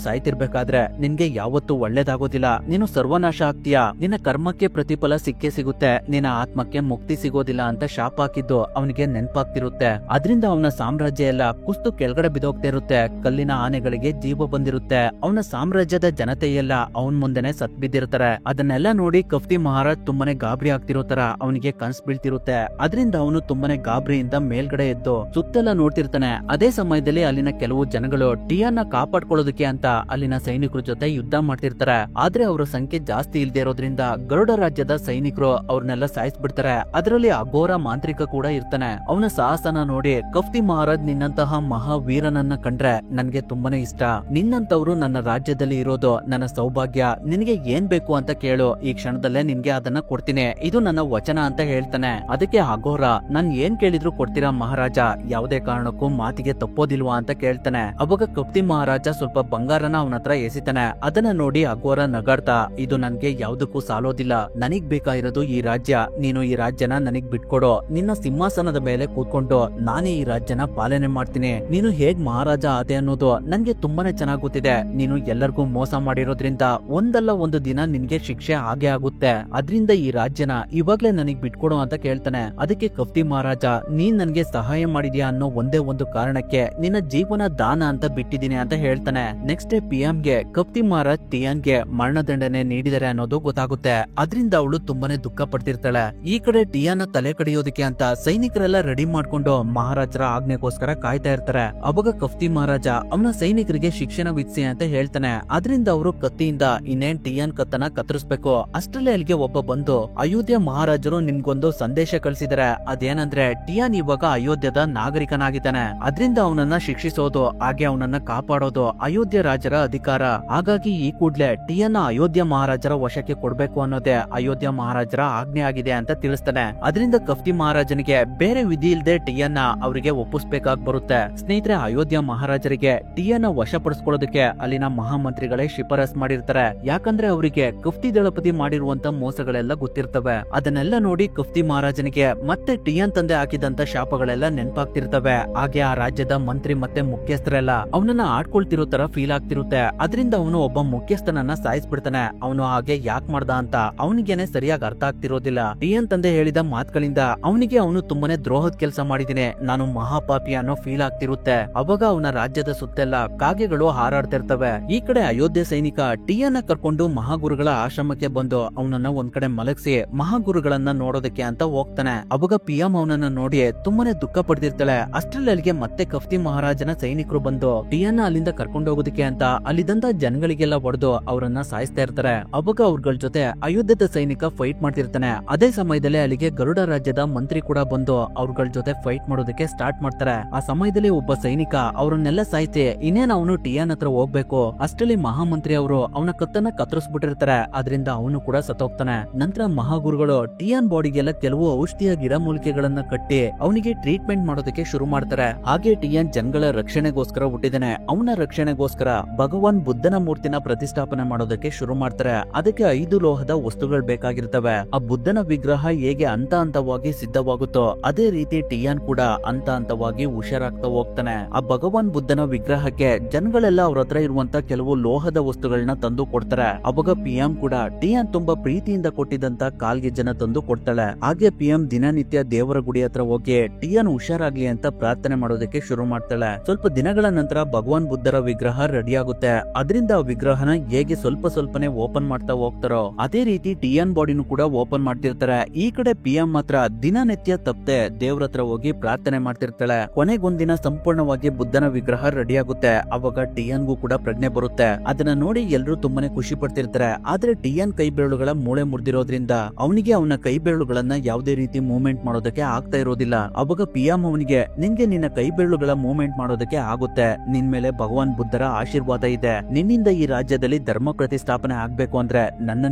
ಸಾಯ್ತಿರ್ಬೇಕಾದ್ರೆ ನಿನ್ಗೆ ಯಾವತ್ತೂ ಒಳ್ಳೇದಾಗೋದಿಲ್ಲ, ನೀನು ಸರ್ವನಾಶ ಆಗ್ತೀಯಾ, ನಿನ್ನ ಕರ್ಮಕ್ಕೆ ಪ್ರತಿಫಲ ಸಿಕ್ಕೇ ಸಿಗುತ್ತೆ, ನಿನ್ನ ಆತ್ಮಕ್ಕೆ ಮುಕ್ತಿ ಸಿಗೋದಿಲ್ಲ ಅಂತ ಶಾಪ ಹಾಕಿದ್ದು ಅವನಿಗೆ ನೆನ್ಪಾಗ್ತಿರುತ್ತೆ. ಅದರಿಂದ ಅವನ ಸಾಮ್ರಾಜ್ಯ ಎಲ್ಲ ಕುಸ್ತು ಕೆಳಗಡೆ ಬಿದ್ದೋಗ್ತಾ ಇರುತ್ತೆ. ಕಲ್ಲಿನ ಆನೆಗಳಿಗೆ ಜೀವ ಬಂದಿರುತ್ತೆ. ಅವನ ಸಾಮ್ರಾಜ್ಯದ ಜನತೆ ಎಲ್ಲ ಅವನ್ ಮುಂದೆನೆ ಸತ್ ಬಿದ್ದಿರ್ತಾರೆ. ಅದನ್ನೆಲ್ಲ ನೋಡಿ ಕಫ್ತಿ ಮಹಾರಾಜ್ ತುಂಬಾನೇ ಗಾಬರಿ ಆಗ್ತಿರೋ ತರ ಅವನಿಗೆ ಕನ್ಸ್ ಬೀಳ್ತಿರುತ್ತೆ. ಅದರಿಂದ ಅವನು ತುಂಬಾನೇ ಗಾಬರಿಯಿಂದ ಮೇಲ್ಗಡೆ ಎದ್ದು ಸುತ್ತೆಲ್ಲ ನೋಡ್ತಿರ್ತಾನೆ. ಅದೇ ಸಮಯದಲ್ಲಿ ಅಲ್ಲಿನ ಕೆಲವು ಜನಗಳು ಟಿಯಾನ್ನ ಕಾಪಾಡ್ಕೊಳ್ಳೋದಕ್ಕೆ ಅಂತ ಅಲ್ಲಿನ ಸೈನಿಕರ ಜೊತೆ ಯುದ್ಧ ಮಾಡ್ತಿರ್ತಾರೆ. ಆದ್ರೆ ಅವರ ಸಂಖ್ಯೆ ಜಾಸ್ತಿ ಇಲ್ದೇ ಇರೋದ್ರಿಂದ ಗರುಡ ರಾಜ್ಯದ ಸೈನಿಕರು ಅವ್ರನ್ನೆಲ್ಲ ಸಾಯಿಸ್ಬಿಡ್ತಾರೆ. ಅದರಲ್ಲಿ ಅಘೋರ ಮಾಂತ್ರಿಕ ಕೂಡ ಇರ್ತಾನೆ. ಅವನ ಸಾಹಸನ ನೋಡಿ ಕಫ್ತಿ ಮಹಾರಾಜ್, ನಿನ್ನಂತಹ ಮಹಾವೀರನನ್ನ ಕಂಡ್ರೆ ನನ್ಗೆ ತುಂಬಾನೇ ಇಷ್ಟ. ನಿನ್ನಂತವ್ರು ನನ್ನ ರಾಜ್ಯದಲ್ಲಿ ಇರೋದು ನನ್ನ ಸೌಭಾಗ್ಯ. ನಿನಗೆ ಏನ್ ಬೇಕು ಅಂತ ಕೇಳು, ಈ ಕ್ಷಣದಲ್ಲೇ ನಿನ್ಗೆ ಅದನ್ನ ಕೊಡ್ತೀನಿ, ಇದು ನನ್ನ ವಚನ ಅಂತ ಹೇಳ್ತಾನೆ. ಅದಕ್ಕೆ ಅಘೋರ, ನಾನ್ ಏನ್ ಕೇಳಿದ್ರು ಕೊಡ್ತೀರಾ ಮಹಾರಾಜ, ಯಾವುದೇ ಕಾರಣಕ್ಕೂ ಮಾತಿಗೆ ತಪ್ಪೋದಿಲ್ವಾ ಅಂತ ಕೇಳ್ತಾನೆ. ಅವಾಗ ಕಪ್ತಿ ಮಹಾರಾಜ ಸ್ವಲ್ಪ ಬಂಗಾರನ ಅವನ ಹತ್ರ ಎಸಿತಾನೆ. ಅದನ್ನ ನೋಡಿ ಅಘೋರ ನಗಾಡ್ತಾ, ಇದು ನನ್ಗೆ ಯಾವ್ದಕ್ಕೂ ಸಾಲೋದಿಲ್ಲ, ನನಗ್ ಬೇಕಾಗಿರೋದು ಈ ರಾಜ್ಯ, ನೀನು ಈ ರಾಜ್ಯನ ನನಗ್ ಬಿಟ್ಕೊಡು, ನಿನ್ನ ಸಿಂಹಾಸನದ ಮೇಲೆ ಕೂತ್ಕೊಂಡು ನಾನೇ ಈ ರಾಜ್ಯನ ಪಾಲನೆ ಮಾಡ್ತೀನಿ. ನೀನು ಹೇಗ್ ಮಹಾರಾಜ ಆದೆ ಅನ್ನೋದು ನನ್ಗೆ ತುಂಬಾನೇ ಚೆನ್ನಾಗ್ ಗೊತ್ತಿದೆ. ನೀನು ಎಲ್ಲರಿಗೂ ಮೋಸ ಮಾಡಿರೋದ್ರಿಂದ ಒಂದಲ್ಲ ಒಂದು ದಿನ ನಿನ್ಗೆ ಶಿಕ್ಷೆ ಆಗೇ ಆಗುತ್ತೆ. ಅದ್ರಿಂದ ಈ ರಾಜ್ಯನ ಇವಾಗ್ಲೇ ನನಗ್ ಬಿಟ್ಕೊಡು ಅಂತ ಕೇಳ್ತಾನೆ. ಅದಕ್ಕೆ ಕಫ್ತಿ ಮಹಾರಾಜ, ನೀನ್ ನನ್ಗೆ ಸಹಾಯ ಮಾಡಿದ್ಯಾ ಅನ್ನೋ ಒಂದೇ ಒಂದು ಕಾರಣಕ್ಕೆ ನಿನ್ನ ಜೀವನ ದಾನ ಅಂತ ಬಿಟ್ಟಿದ್ದೀನಿ ಅಂತ ಹೇಳ್ತಾನೆ. ನೆಕ್ಸ್ಟ್ ಡೇ ಪಿಎಂಗೆ ಕಫ್ತಿ ಮಹಾರಾಜ್ ಟಿಯಾನ್ಗೆ ಮರಣದಂಡನೆ ನೀಡಿದರೆ ಅನ್ನೋದು ಗೊತ್ತಾಗುತ್ತೆ. ಅದ್ರಿಂದ ಅವಳು ತುಂಬಾನೇ ದುಃಖ ಪಡ್ತಿರ್ತಾಳೆ. ಈ ಕಡೆ ಟಿಯಾನ ತಲೆ ಕಡಿಯೋದಕ್ಕೆ ಅಂತ ಸೈನಿಕರೆಲ್ಲ ರೆಡಿ ಮಾಡ್ಕೊಂಡು ಮಹಾರಾಜರ ಆಜ್ಞೆಗೋಸ್ಕರ ಕಾಯ್ತಾ ಇರ್ತಾರೆ. ಅವಾಗ ಕಫ್ತಿ ಮಹಾರಾಜ ಅವನ ಸೈನಿಕರಿಗೆ ಶಿಕ್ಷಣ ವಿಧಿಸಿ ಅಂತ ಹೇಳ್ತಾನೆ. ಅದರಿಂದ ಅವರು ಕತ್ತಿಯಿಂದ ಇನ್ನೇನ್ ಟಿಯಾನ್ ಕತ್ತನ ಕತ್ತರಿಸ್ಬೇಕು. ಅಷ್ಟರಲ್ಲೇ ಅಲ್ಲಿಗೆ ಒಬ್ಬ ಬಂದು, ಅಯೋಧ್ಯ ಮಹಾರಾಜರು ನಿನ್ಗೊಂದು ಸಂದೇಶ ಕಳಿಸಿದಾರೆ. ಅದೇನಂದ್ರೆ ಟಿಯಾನ್ ಇವಾಗ ಅಯೋಧ್ಯದ ನಾಗರಿಕನಾಗಿದ್ದಾನೆ. ಅದರಿಂದ ಅವನನ್ನ ಶಿಕ್ಷಿಸೋದು ಹಾಗೆ ಅವನನ್ನ ಕಾಪಾಡೋದು ಅಯೋಧ್ಯ ರಾಜರ ಅಧಿಕಾರ. ಹಾಗಾಗಿ ಈ ಕೂಡ್ಲೆ ಟಿಯಾನ್ ಅಯೋಧ್ಯ ಮಹಾರಾಜರ ವಶಕ್ಕೆ ಕೊಡ್ಬೇಕು ಅನ್ನೋದೇ ಅಯೋಧ್ಯ ಮಹಾರಾಜರ ಆಜ್ಞೆ ಆಗಿದೆ ಅಂತ ತಿಳಿಸ್ತಾನೆ. ಅದರಿಂದ ಕಫ್ತಿ ಮಹಾರಾಜನಿಗೆ ಬೇರೆ ವಿಧಿ ಇಲ್ಲದೆ ಟಿಯಾನ್ನ ಅವರಿಗೆ ಒಪ್ಪಿಸ್ಬೇಕಾಗಿ ಬರುತ್ತೆ. ಸ್ನೇಹಿತರೆ, ಅಯೋಧ್ಯ ಮಹಾರಾಜರಿಗೆ ಟಿಯಾನ್ನ ವಶಪಡಿಸ್ಕೊಳ್ಳೋದಕ್ಕೆ ಅಲ್ಲಿನ ಮಹಾಮಂತ್ರಿಗಳೇ ಶಿಫಾರಸ್ ಮಾಡಿರ್ತಾರೆ. ಯಾಕಂದ್ರೆ ಅವರಿಗೆ ಕಫ್ತಿ ದಳಪತಿ ಮಾಡಿರುವಂತ ಮೋಸಗಳೆಲ್ಲ ಗೊತ್ತಿರ್ತವೆ. ಅದನ್ನೆಲ್ಲ ನೋಡಿ ಕಫ್ತಿ ಮಹಾರಾಜನಿಗೆ ಮತ್ತೆ ಟಿಯಾನ್ ತಂದೆ ಹಾಕಿದಂತ ಶಾಪಗಳೆಲ್ಲ ನೆನಪಾಗ್ತಿರ್ತವೆ. ಹಾಗೆ ಆ ರಾಜ್ಯದ ಮಂತ್ರಿ ಮತ್ತೆ ಮುಖ್ಯಸ್ಥರೆಲ್ಲ ಅವನನ್ನ ಆಡ್ಕೊಳ್ತಿರೋ ತರ ಫೀಲ್ ಆಗ್ತಿರುತ್ತೆ. ಅದರಿಂದ ಅವನು ಒಬ್ಬ ಮುಖ್ಯಸ್ಥನನ್ನ ಸಾಯಿಸ್ಬಿಡ್ತಾನೆ. ಅವನು ಹಾಗೆ ಯಾಕೆ ಮಾಡ್ದ ಅಂತ ಅವನಿಗೇನೆ ಸರಿಯಾಗಿ ಅರ್ಥ ಆಗ್ತಿರೋದಿಲ್ಲ. ಟಿಯಾನ್ ತಂದೆ ಹೇಳಿದ ಮಾತುಗಳಿಂದ ಅವನಿಗೆ ಅವನು ತುಂಬಾನೇ ದ್ರೋಹದ ಕೆಲಸ ಮಾಡಿದೀನಿ, ನಾನು ಮಹಾಪಾಪಿ ಅನ್ನೋ ಫೀಲ್ ಆಗ್ತಿರುತ್ತೆ. ಅವಾಗ ಅವನ ರಾಜ್ಯದ ಸುತ್ತೆಲ್ಲ ಕಾಗೆಗಳು ಹಾರಾಡ್ತಿರ್ತವೆ. ಈ ಕಡೆ ಅಯೋಧ್ಯೆ ಸೈನಿಕ ಟಿಯಾನ್ನ ಕರ್ಕೊಂಡು ಮಹಾಗುರುಗಳ ಆಶ್ರಮಕ್ಕೆ ಬಂದು ಅವನನ್ನ ಒಂದ್ ಕಡೆ ಮಲಗಿಸಿ ಮಹಾಗುರುಗಳನ್ನ ನೋಡೋದಕ್ಕೆ ಅಂತ ಹೋಗ್ತಾನೆ. ಅವಾಗ ಪಿಎಂ ಅವನನ್ನ ನೋಡಿ ತುಂಬಾನೇ ದುಃಖ ಪಡೆದಿರ್ತಾಳೆ. ಅಷ್ಟ್ರಲ್ಲಿ ಅಲ್ಲಿಗೆ ಮತ್ತೆ ಕಫ್ತಿ ಮಹಾರಾಜನ ಸೈನಿಕರು ಬಂದು ಟಿಯಾನ್ನ ಅಲ್ಲಿಂದ ಕರ್ಕೊಂಡು ಹೋಗೋದಕ್ಕೆ ಅಂತ ಅಲ್ಲಿದ್ದಂತ ಜನಗಳಿಗೆಲ್ಲ ಹೊಡೆದು ಅವರನ್ನ ಸಾಯಿಸ್ತಾ ಇರ್ತಾರೆ. ಅವಾಗ ಅವ್ರಗಳ ಜೊತೆ ಅಯೋಧ್ಯದ ಸೈನಿಕ ಫೈಟ್ ಮಾಡ್ತಿರ್ತಾನೆ. ಅದೇ ಸಮಯದಲ್ಲಿ ಅಲ್ಲಿಗೆ ಗರುಡ ರಾಜ್ಯದ ಮಂತ್ರಿ ಕೂಡ ಬಂದು ಅವ್ರಗಳ ಜೊತೆ ಫೈಟ್ ಮಾಡೋದಕ್ಕೆ ಸ್ಟಾರ್ಟ್ ಮಾಡ್ತಾರೆ. ಆ ಸಮಯದಲ್ಲಿ ಒಬ್ಬ ಸೈನಿಕ ಅವರನ್ನೆಲ್ಲ ಸಾಯ್ತಿ ಇನ್ನೇನ್ ಅವನು ಟಿಯಾನ್ ಹತ್ರ ಹೋಗ್ಬೇಕು. ಅಷ್ಟರಲ್ಲಿ ಮಹಾಮಂತ್ರಿ ಅವರು ಅವನ ಕತ್ತನ್ನ ಕತ್ತರಿಸ್ಬಿಟ್ಟಿರ್ತಾರೆ. ಅದರಿಂದ ಅವನು ಕೂಡ ಸತ್ತೋಗ್ತಾನೆ. ನಂತರ ಮಹಾಗುರುಗಳು ಟಿಯಾನ್ ಬಾಡಿಗೆಲ್ಲ ಕೆಲವು ಔಷಧಿಯ ಗಿಡಮೂಲಿಕೆಗಳನ್ನ ಕಟ್ಟಿ ಅವನಿಗೆ ಟ್ರೀಟ್ಮೆಂಟ್ ಮಾಡೋದಕ್ಕೆ ಶುರು ಮಾಡ್ತಾರೆ. ಹಾಗೆ ಟಿಯಾನ್ ಜನಗಳ ರಕ್ಷಣೆಗೋಸ್ಕರ ಹುಟ್ಟಿದಾನೆ. ಅವನ ರಕ್ಷಣೆಗೋಸ್ಕರ ಭಗವಾನ್ ಬುದ್ಧನ ಮೂರ್ತಿನ ಪ್ರತಿಷ್ಠಾಪನೆ ಮಾಡೋದಕ್ಕೆ ಶುರು ಮಾಡ್ತಾರೆ. ಅದಕ್ಕೆ 5 ಲೋಹದ ವಸ್ತುಗಳು ಬೇಕಾಗಿರ್ತವೆ. ಆ ಬುದ್ಧನ ವಿಗ್ರಹ ಹೇಗೆ ಹಂತ ಹಂತವಾಗಿ ಸಿದ್ಧವಾಗುತ್ತೋ ಅದೇ ರೀತಿ ಟಿಯಾನ್ ಕೂಡ ಹಂತ ಹಂತವಾಗಿ ಹುಷಾರಾಗ್ತಾ ಹೋಗ್ತಾನೆ. ಆ ಭಗವಾನ್ ಬುದ್ಧನ ವಿಗ್ರಹಕ್ಕೆ ಜನಗಳೆಲ್ಲ ಅವ್ರ ಹತ್ರ ಇರುವಂತ ಕೆಲವು ಲೋಹದ ವಸ್ತುಗಳನ್ನ ತಂದು ಕೊಡ್ತಾರೆ. ಅವಾಗ ಪಿಎಂ ಕೂಡ ಟಿಯಾನ್ ತುಂಬಾ ಪ್ರೀತಿಯಿಂದ ಕೊಟ್ಟಿದ್ದಂತ ಕಾಲ್ಗೆಜ್ಜೆನ ತಂದು ಕೊಡ್ತಾಳೆ. ಹಾಗೆ ಪಿಎಂ ದಿನನಿತ್ಯ ದೇವರ ಗುಡಿ ಹತ್ರ ಹೋಗಿ ಟಿಯಾನ್ ಹುಷಾರಾಗ್ಲಿ ಅಂತ ಪ್ರಾರ್ಥನೆ ಮಾಡೋದಕ್ಕೆ ಶುರು ಮಾಡ್ತಾಳೆ. ಸ್ವಲ್ಪ ದಿನಗಳ ನಂತರ ಭಗವಾನ್ ಬುದ್ಧರ ವಿಗ್ರಹ ರೆಡಿ ಆಗುತ್ತೆ. ಅದರಿಂದ ಆ ವಿಗ್ರಹನ ಹೇಗೆ ಸ್ವಲ್ಪ ಸ್ವಲ್ಪನೇ ಓಪನ್ ಮಾಡ್ತಾ ಹೋಗ್ತಾರೋ ಅದೇ ರೀತಿ ಟಿಯಾನ್ ಬಾಡಿನೂ ಕೂಡ ಓಪನ್ ಮಾಡ್ತಿರ್ತಾರೆ. ಈ ಕಡೆ ಪಿಎಂ ಮಾತ್ರ ದಿನನಿತ್ಯ ತಪ್ಪದೆ ದೇವ್ರ ಹತ್ರ ಹೋಗಿ ಪ್ರಾರ್ಥನೆ ಮಾಡ್ತಿರ್ತಾಳೆ. ಕೊನೆಗೊಂದಿನ ಸಂಪೂರ್ಣವಾಗಿ ಬುದ್ಧನ ವಿಗ್ರಹ ರೆಡಿ ಆಗುತ್ತೆ. ಅವಾಗ ಟಿಯಾನ್ಗೂ ಕೂಡ ಪ್ರಜ್ಞೆ ಬರುತ್ತೆ. ಅದನ್ನ ನೋಡಿ ಎಲ್ರು ತುಂಬಾನೇ ಖುಷಿ ಪಡ್ತಿರ್ತಾರೆ. ಆದ್ರೆ ಟಿಯಾನ್ ಕೈ ಬೆರಳುಗಳ ಮೂಳೆ ಮುರಿದಿರೋದ್ರಿಂದ ಅವನಿಗೆ ಅವನ ಕೈ ಬೆರಳುಗಳನ್ನ ಯಾವುದೇ ರೀತಿ ಮೂವ್ಮೆಂಟ್ ಮಾಡೋದಕ್ಕೆ ಆಗ್ತಾ ಇರೋದಿಲ್ಲ. ಅವಾಗ ಪಿಎಂ ಅವನಿಗೆ, ನಿನ್ಗೆ ನಿನ್ನ ಕೈ ಬೆರಳುಗಳ ಮೂವ್ಮೆಂಟ್ ಮಾಡೋದಕ್ಕೆ ಆಗುತ್ತೆ, ನಿನ್ ಮೇಲೆ ಭಗವಾನ್ ಬುದ್ಧರ ಆಶೀರ್ವಾದ ಇದೆ, ನಿನ್ನಿಂದ ಈ ರಾಜ್ಯದಲ್ಲಿ ಧರ್ಮ ಪ್ರತಿಷ್ಠಾಪನೆ ಆಗ್ಬೇಕು ಅಂದ್ರೆ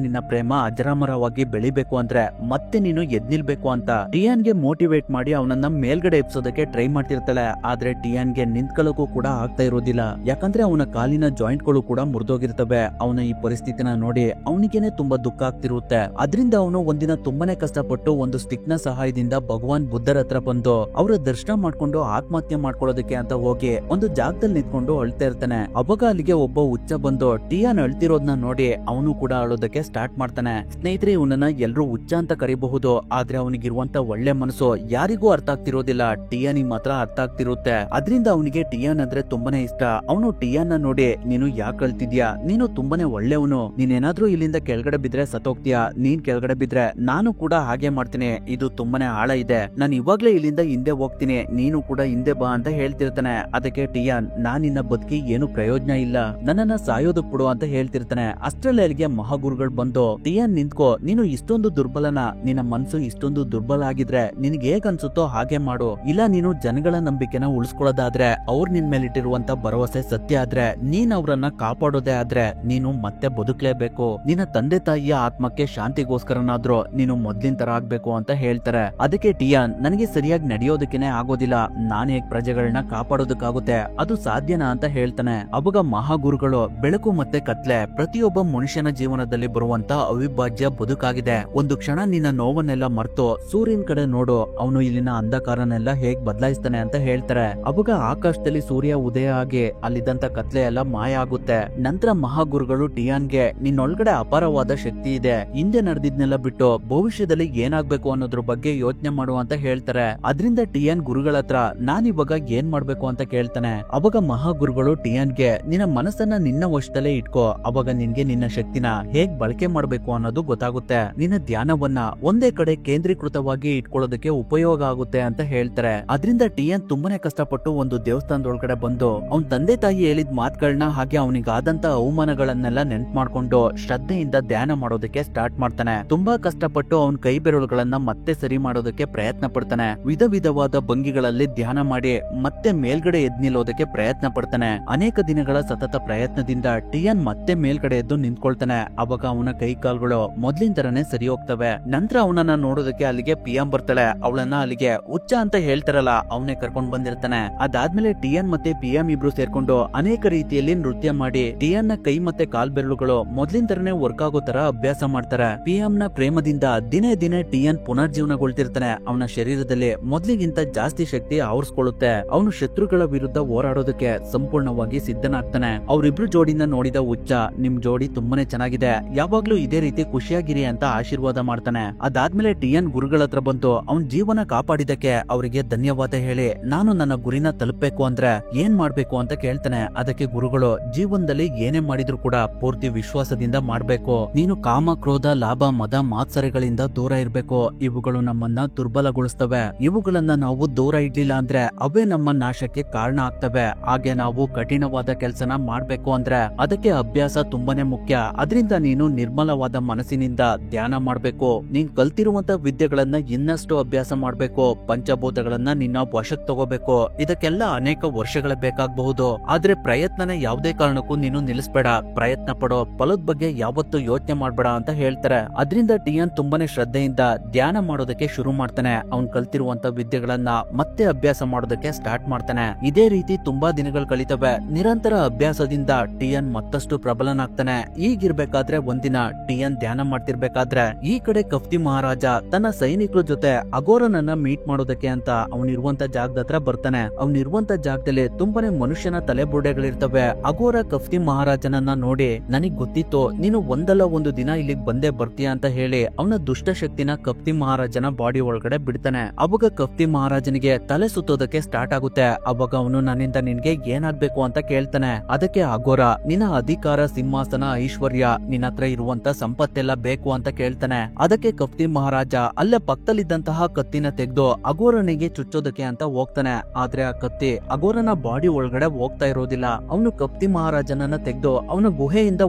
ನಿನ್ನ ಪ್ರೇಮ ಅಜರಾಮರವಾಗಿ ಬೆಳಿಬೇಕು ಅಂದ್ರೆ ಮತ್ತೆ ನೀನು ಎದ್ನಿಲ್ಬೇಕು ಅಂತ ಟಿಯಾನ್ಗೆ ಮೋಟಿವೇಟ್ ಮಾಡಿ ಅವನನ್ನ ಮೇಲ್ಗಡೆ ಎಬ್ಸೋದಕ್ಕೆ ಟ್ರೈ ಮಾಡ್ತಿರ್ತಾಳೆ. ಆದ್ರೆ ಟಿಯಾನ್ಗೆ ನಿಂತ್ಕೊಳ್ಳೋಕು ಕೂಡ ಆಗ್ತಾ ಇರೋದಿಲ್ಲ. ಯಾಕಂದ್ರೆ ಅವನ ಕಾಲಿನ ಜಾಯಿಂಟ್ ಗಳು ಕೂಡ ಮುರಿದೋಗಿರ್ತವೆ. ಅವನ ಈ ಪರಿಸ್ಥಿತಿನ ನೋಡಿ ಅವನಿಗೇನೆ ತುಂಬಾ ದುಃಖ ಆಗ್ತಿರುತ್ತೆ. ಅದರಿಂದ ಅವನು ಒಂದಿನ ತುಂಬಾನೇ ಕಷ್ಟಪಟ್ಟು ಒಂದು ಸ್ಟಿಕ್ ನ ಸಹಾಯದಿಂದ ಭಗವಾನ್ ಬುದ್ಧರ ಹತ್ರ ಬಂದು ಅವರ ದರ್ಶನ ಮಾಡ್ಕೊಂಡು ಆತ್ಮಹತ್ಯೆ ಮಾಡ್ಕೊಳ್ಳೋದಕ್ಕೆ ಅಂತ ಹೋಗಿ ಒಂದು ಜಾಗದಲ್ಲಿ ನಿಂತ್ಕೊಂಡು ಅಳ್ತಾ ಇರ್ತಾನೆ. ಅವಾಗ ಅಲ್ಲಿಗೆ ಒಬ್ಬ ಹುಚ್ಚ ಬಂದು ಟಿಯಾನ್ ಅಳ್ತಿರೋದ್ನ ನೋಡಿ ಅವನು ಕೂಡ ಅಳೋದಕ್ಕೆ ಸ್ಟಾರ್ಟ್ ಮಾಡ್ತಾನೆ. ಸ್ನೇಹಿತರೆ, ಇವನನ್ನ ಎಲ್ರು ಹುಚ್ಚ ಅಂತ ಕರಿಬಹುದು, ಆದ್ರೆ ಅವನಿಗಿರುವಂತ ಒಳ್ಳೆ ಮನಸ್ಸು ಯಾರಿಗೂ ಅರ್ಥ ಆಗ್ತಿರೋದಿಲ್ಲ. ಟಿಯಾನಿಗೆ ಮಾತ್ರ ಅರ್ಥ ಆಗ್ತಿರುತ್ತೆ. ಅದರಿಂದ ಅವನಿಗೆ ಟಿಯಾನ್ ಅಂದ್ರೆ ತುಂಬಾನೇ ಇಷ್ಟ. ಅವನು ಟಿಯಾನ್ ನೋಡಿ, ನೀನು ಯಾಕೆ ಅಳ್ತಿದ್ಯಾ, ನೀನು ತುಂಬಾನೇ ಒಳ್ಳೆಯವನು, ನೀನೇನಾದ್ರೂ ಇಲ್ಲಿಂದ ಕೆಳಗಡೆ ಬಿದ್ರೆ ಸತ್ತೋಗ್ತೀಯಾ, ನೀನ್ ಕೆಳಗಡೆ ಬಿದ್ರೆ ನಾನು ಕೂಡ ಹಾಗೆ ಮಾಡ್ತೀನಿ, ಇದು ತುಂಬಾನೇ ಆಳ ಇದೆ, ನಾನು ಇವಾಗ್ಲೇ ಇಲ್ಲಿಂದ ಹಿಂದೆ ಹೋಗ್ತೀನಿ, ನೀನು ಕೂಡ ಹಿಂದೆ ಬಾ ಅಂತ ಹೇಳ್ತಿರ್ತಾನೆ. ಅದಕ್ಕೆ ಟಿಯಾನ್, ನಾನಿನ್ನ ಬದುಕಿ ಏನು ಪ್ರಯೋಜನ ಇಲ್ಲ, ನನ್ನನ್ನ ಸಾಯೋದಕ್ ಬಿಡು ಅಂತ ಹೇಳ್ತಿರ್ತಾನೆ. ಅಷ್ಟರಲ್ಲಿ ಅಲ್ಲಿಗೆ ಮಹಾಗುರುಗಳು ಬಂದು, ಟಿಯಾನ್ ನಿಂತ್ಕೋ, ನೀನು ಇಷ್ಟೊಂದು ದುರ್ಬಲನ, ನಿನ್ನ ಮನ್ಸು ಇಷ್ಟೊಂದು ದುರ್ಬಲ ಆಗಿದ್ರೆ ನಿನ್ಗೆ ಹೇಗ್ ಅನ್ಸುತ್ತೋ ಹಾಗೆ ಮಾಡು, ಇಲ್ಲ ನೀನು ಜನಗಳ ನಂಬಿಕೆನ ಉಳಿಸ್ಕೊಳ್ಳೋದಾದ್ರೆ, ಅವ್ರು ನಿನ್ ಮೇಲಿಟ್ಟಿರುವಂತ ಭರವಸೆ ಸತ್ಯ ಆದ್ರೆ, ನೀನ್ ಅವ್ರನ್ನ ಕಾಪಾಡೋದೇ ಆದ್ರೆ ನೀನು ಮತ್ತೆ ಬದುಕಲೇಬೇಕು, ನಿನ್ನ ತಂದೆ ತಾಯಿಯ ಆತ್ಮಕ್ಕೆ ಶಾಂತಿಗೋಸ್ಕರನಾದ್ರೂ ನೀನು ಮೊದ್ಲಿನ ತರ ಆಗ್ಬೇಕು ಅಂತ ಹೇಳ್ತಾರೆ. ಅದಕ್ಕೆ ಟಿಯಾನ್, ನನಗೆ ಸರಿಯಾಗಿ ನಡೆಯೋದಕ್ಕೇನೆ ಆಗೋದಿಲ್ಲ, ನಾನು ಹೇಗ್ ಪ್ರಜೆಗಳನ್ನ ಕಾಪಾಡೋದಕ್ಕಾಗುತ್ತೆ, ಅದು ಸಾಧ್ಯನಾ ಅಂತ ಹೇಳ್ತಾನೆ. ಅವಾಗ ಮಹಾಗುರುಗಳು, ಬೆಳಕು ಮತ್ತೆ ಕತ್ಲೆ ಪ್ರತಿಯೊಬ್ಬ ಮನುಷ್ಯನ ಜೀವನದಲ್ಲಿ ಬರುವಂತ ಅವಿಭಾಜ್ಯ ಬದುಕಾಗಿದೆ. ಒಂದು ಕ್ಷಣ ನಿನ್ನ ನೋವನ್ನೆಲ್ಲ ಮರ್ತು ಸೂರ್ಯನ ಕಡೆ ನೋಡು, ಅವನು ಇಲ್ಲಿನ ಅಂಧಕಾರನೆಲ್ಲ ಹೇಗ್ ಬದಲಾಯಿಸ್ತಾನೆ ಅಂತ ಹೇಳ್ತಾರೆ. ಅವಾಗ ಆಕಾಶದಲ್ಲಿ ಸೂರ್ಯ ಉದಯ ಆಗಿ ಅಲ್ಲಿದ್ದಂತ ಕತ್ಲೆ ಎಲ್ಲ ಮಾಯ ಆಗುತ್ತೆ. ನಂತರ ಮಹಾಗುರುಗಳು ಟಿಯಾನ್ಗೆ, ನಿನ್ನೊಳಗಡೆ ಅಪಾರವಾದ ಶಕ್ತಿ ಇದೆ, ಹಿಂದೆ ನಡೆದಿದ್ನೆಲ್ಲ ಬಿಟ್ಟು ಭವಿಷ್ಯದಲ್ಲಿ ಏನಾಗ್ಬೇಕು ಅನ್ನೋದ್ರ ಬಗ್ಗೆ ಯೋಚನೆ ಮಾಡು ಅಂತ ಹೇಳ್ತಾರೆ. ಅದರಿಂದ ಟಿಯಾನ್ ಗುರುಗಳ ಹತ್ರ, ನಾನಿವಾಗ ಏನ್ ಮಾಡ್ಬೇಕು ಅಂತ ಕೇಳ್ತಾನೆ. ಅವಾಗ ಮಹಾಗುರುಗಳು ಟಿಯಾನ್ಗೆ, ನಿನ್ನ ಮನಸ್ಸನ್ನ ನಿನ್ನ ವಶದಲ್ಲೇ ಇಟ್ಕೋ, ಅವಾಗ ನಿನ್ಗೆ ನಿನ್ನ ಶಕ್ತಿನ ಹೇಗ್ ಬಳಕೆ ಮಾಡ್ಬೇಕು ಅನ್ನೋದು ಗೊತ್ತಾಗುತ್ತೆ, ನಿನ್ನ ಧ್ಯಾನವನ್ನ ಒಂದೇ ಕಡೆ ಕೇಂದ್ರೀಕೃತವಾಗಿ ಇಟ್ಕೊಳ್ಳೋದಕ್ಕೆ ಉಪಯೋಗ ಆಗುತ್ತೆ ಅಂತ ಹೇಳ್ತಾರೆ. ಅದರಿಂದ ಟಿಯಾನ್ ತುಂಬಾನೇ ಕಷ್ಟಪಟ್ಟು ಒಂದು ದೇವಸ್ಥಾನದೊಳಗಡೆ ಬಂದು ಅವನ್ ತಂದೆ ತಾಯಿ ಹೇಳಿದ ಮಾತುಗಳನ್ನ ಹಾಗೆ ಅವನಿಗಾದಂತ ಅವಮಾನಗಳನ್ನೆಲ್ಲ ನೆನ್ಪು ಮಾಡ್ಕೊಂಡು ಶ್ರದ್ಧೆಯಿಂದ ಧ್ಯಾನ ಮಾಡೋದಕ್ಕೆ ಸ್ಟಾರ್ಟ್ ಮಾಡ್ತಾನೆ. ತುಂಬಾ ಕಷ್ಟಪಟ್ಟು ಅವನ್ ಕೈ ಬೆರಳುಗಳನ್ನ ಮತ್ತೆ ಸರಿ ಮಾಡೋದಕ್ಕೆ ಪ್ರಯತ್ನ ಪಡ್ತಾನೆ. ವಿಧ ವಿಧವಾದ ಭಂಗಿಗಳಲ್ಲಿ ಧ್ಯಾನ ಮಾಡಿ ಮತ್ತೆ ಮೇಲ್ಗಡೆ ಎದ್ ನಿಲ್ಲೋದಕ್ಕೆ ಪ್ರಯತ್ನ ಪಡ್ತಾನೆ. ಅನೇಕ ದಿನಗಳ ಸತತ ಪ್ರಯತ್ನದಿಂದ ಟಿಯಾನ್ ಮತ್ತೆ ಮೇಲ್ಗಡೆ ಎದ್ದು ನಿಂತ್ಕೊಳ್ತಾನೆ. ಅವಾಗ ಅವನ ಕೈ ಕಾಲ್ಗಳು ಮೊದ್ಲಿನ ತರನೇ ಸರಿ ಹೋಗ್ತವೆ. ನಂತರ ಅವನನ್ನ ನೋಡೋದಕ್ಕೆ ಅಲ್ಲಿಗೆ ಪಿಎಂ ಬರ್ತಾಳೆ. ಅವಳನ್ನ ಅಲ್ಲಿಗೆ ಹುಚ್ಚ ಅಂತ ಹೇಳ್ತಾರಲ್ಲ, ಅವನೇ ಕರ್ಕೊಂಡ್ ಬಂದಿರ್ತಾನೆ. ಅದಾದ್ಮೇಲೆ ಟಿಯಾನ್ ಮತ್ತೆ ಪಿಎಂ ಇಬ್ರು ಸೇರ್ಕೊಂಡು ಅನೇಕ ರೀತಿಯಲ್ಲಿ ನೃತ್ಯ ಮಾಡಿ ಟಿಯಾನ್ ನ ಕೈ ಮತ್ತೆ ಕಾಲ್ ಬೆರಳುಗಳು ಮೊದ್ಲಿನ ತರನೇ ವರ್ಕ್ ಆಗೋ ತರ ಅಭ್ಯಾಸ ಮಾಡ್ತಾರೆ. ಪಿಎಂ ನ ಪ್ರೇಮದಿಂದ ದಿನೇ ದಿನೇ ಟಿಯಾನ್ ಪುನರ್ಜೀವನಗೊಳ್ತಿರ್ತಾನೆ. ಅವನ ಶರೀರದಲ್ಲಿ ಮೊದ್ಲಿಗಿಂತ ಜಾಸ್ತಿ ಶಕ್ತಿ ಆವರಿಸ್ಕೊಳ್ಳುತ್ತೆ. ಅವನು ಶತ್ರುಗಳ ವಿರುದ್ಧ ಹೋರಾಡೋದಕ್ಕೆ ಸಂಪೂರ್ಣವಾಗಿ ಸಿದ್ಧನಾಗ್ತಾನೆ. ಅವ್ರಿಬ್ರು ಜೋಡಿನ ನೋಡಿದ ಹುಚ್ಚ, ನಿಮ್ ಜೋಡಿ ತುಂಬಾನೇ ಚೆನ್ನಾಗಿದೆ, ಯಾವಾಗ್ಲೂ ಇದೇ ರೀತಿ ಖುಷಿಯಾಗಿರಿ ಅಂತ ಆಶೀರ್ವಾದ ಮಾಡ್ತಾನೆ. ಅದಾದ್ಮೇಲೆ ಟಿಯಾನ್ ಗುರುಗಳ ಹತ್ರ ಬಂತು ಅವನ್ ಜೀವನ ಕಾಪಾಡಿದಕ್ಕೆ ಅವರಿಗೆ ಧನ್ಯವಾದ ಹೇಳಿ, ನಾನು ನನ್ನ ಗುರಿನ ತಲುಪಬೇಕು ಅಂದ್ರೆ ಏನ್ ಮಾಡ್ಬೇಕು ಅಂತ ಕೇಳ್ತಾನೆ. ಅದಕ್ಕೆ ಗುರುಗಳು, ಜೀವನದಲ್ಲಿ ಏನೇ ಮಾಡಿದ್ರು ಕೂಡ ಪೂರ್ತಿ ವಿಶ್ವಾಸದಿಂದ ಮಾಡ್ಬೇಕು, ನೀನು ಕಾಮ ಕ್ರೋಧ ಲಾಭ ಮದ ಮಾತ್ಸರೆಗಳಿಂದ ದೂರ ಇರ್ಬೇಕು, ಇವುಗಳು ನಮ್ಮನ್ನ ದುರ್ಬಲಗೊಳಿಸ್ತವೆ, ಇವುಗಳನ್ನ ನಾವು ದೂರ ಇಡ್ಲಿಲ್ಲ ಅಂದ್ರೆ ಅವೇ ನಮ್ಮ ನಾಶಕ್ಕೆ ಕಾರಣ ಆಗ್ತವೆ. ಹಾಗೆ ನಾವು ಕಠಿಣವಾದ ಕೆಲಸನ ಮಾಡ್ಬೇಕು ಅಂದ್ರೆ ಅದಕ್ಕೆ ಅಭ್ಯಾಸ ತುಂಬಾನೇ ಮುಖ್ಯ. ಅದರಿಂದ ನೀನು ನಿರ್ಮಲವಾದ ಮನಸ್ಸಿನಿಂದ ಧ್ಯಾನ ಮಾಡ್ಬೇಕು, ನೀನ್ ಕಲ್ತಿರುವಂತ ವಿದ್ಯೆಗಳನ್ನ ಇನ್ನಷ್ಟು ಅಭ್ಯಾಸ ಮಾಡ್ಬೇಕು, ಪಂಚಭೂತಗಳನ್ನ ನಿನ್ನ ವಶಕ್ಕೆ ತಗೋಬೇಕು. ಇದಕ್ಕೆಲ್ಲ ಅನೇಕ ವರ್ಷಗಳೇ ಬೇಕಾಗಬಹುದು, ಆದ್ರೆ ಪ್ರಯತ್ನನ ಯಾವುದೇ ಕಾರಣಕ್ಕೂ ನೀನು ನಿಲ್ಲಿಸ್ಬೇಡ, ಪ್ರಯತ್ನ ಪಡೋ, ಫಲದ ಬಗ್ಗೆ ಯಾವತ್ತೂ ಯೋಚನೆ ಮಾಡ್ಬೇಡ ಅಂತ ಹೇಳ್ತಾರೆ. ಅದರಿಂದ ಟಿಯಾನ್ ತುಂಬಾನೇ ಶ್ರದ್ಧೆಯಿಂದ ಧ್ಯಾನ ಮಾಡೋದಕ್ಕೆ ಶುರು ಮಾಡ್ತಾನೆ. ಅವ್ನ್ ಕಲ್ತಿರುವಂತ ವಿದ್ಯೆಗಳನ್ನ ಮತ್ತೆ ಅಭ್ಯಾಸ ಮಾಡೋದಕ್ಕೆ ಸ್ಟಾರ್ಟ್ ಮಾಡ್ತಾನೆ. ಇದೇ ರೀತಿ ತುಂಬಾ ದಿನಗಳು ಕಳೀತವೆ. ನಿರಂತರ ಅಭ್ಯಾಸದಿಂದ ಟಿಯಾನ್ ಮತ್ತಷ್ಟು ಪ್ರಬಲನಾಗ್ತಾನೆ. ಈಗಿರ್ಬೇಕಾದ್ರೆ ಒಂದಿನ ಟಿಯಾನ್ ಧ್ಯಾನ ಮಾಡ್ತಿರ್ಬೇಕಾದ್ರೆ ಈ ಕಡೆ ಕಫ್ತಿ ಮಹಾರಾಜ ತನ್ನ ಸೈನಿಕರ ಜೊತೆ ಅಗೋರನನ್ನ ಮೀಟ್ ಮಾಡೋದಕ್ಕೆ ಅಂತ ಅವನಿರುವಂತ ಜಾಗದ ಹತ್ರ ಬರ್ತಾನೆ. ಅವನಿರುವಂತ ಜಾಗದಲ್ಲಿ ತುಂಬಾನೇ ಮನುಷ್ಯನ ತಲೆಬುರುಡೆಗಳಿರ್ತವೆ. ಅಗೋರ ಕಫ್ತಿ ಮಹಾರಾಜನನ್ನ ನೋಡಿ, ನನಗ್ ಗೊತ್ತಿತ್ತು ನೀನು ಒಂದಲ್ಲ ಒಂದು ದಿನ ಇಲ್ಲಿಗೆ ಬಂದೇ ಬರ್ತೀಯ ಅಂತ ಹೇಳಿ ಅವನ ದುಷ್ಟ ಶಕ್ತಿನ ಕಫ್ತಿ ಮಹಾರಾಜನ ಬಾಡಿ ಒಳಗಡೆ ಬಿಡ್ತಾನೆ. ಅವಾಗ ಕಫ್ತಿ ಮಹಾರಾಜನಿಗೆ ತಲೆ ಸುತ್ತೋದಕ್ಕೆ ಸ್ಟಾರ್ಟ್ ಆಗುತ್ತೆ. ಅವಾಗ ಅವನು ನನ್ನಿಂದ ನಿನ್ಗೆ ಏನಾಗ್ಬೇಕು ಅಂತ ಕೇಳ್ತಾನೆ. ಅದಕ್ಕೆ ಅಗೋರ, ನಿನ್ನ ಅಧಿಕಾರ ಸಿಂಹಾಸನ ಐಶ್ವರ್ಯ ನಿನ್ನ ಹತ್ರ ಇರುವಂತ ಸಂಪತ್ತೆಲ್ಲ ಬೇಕು ಅಂತ ಕೇಳ್ತಾನೆ. ಅದಕ್ಕೆ ಕಫ್ತಿ ಮಹಾರಾಜ ಅಲ್ಲೇ ಪಕ್ಕದಲ್ಲಿದ್ದಂತಹ ಕತ್ತಿನ ತೆಗೆದು ಅಗೋರನಿಗೆ ಚುಚ್ಚೋದಕ್ಕೆ ಅಂತ ಹೋಗ್ತಾನೆ. ಆದ್ರೆ ಆ ಕತ್ತಿ ಅಗೋರನ ಬಾಡಿ ಒಳಗಡೆ ಹೋಗ್ತಾ ಇರೋದಿಲ್ಲ. ಅವನು ಕಫ್ತಿ ಮಹಾರಾಜನನ್ನ ತೆಗೆದು ಅವನ ಗುಹೆಯಿಂದ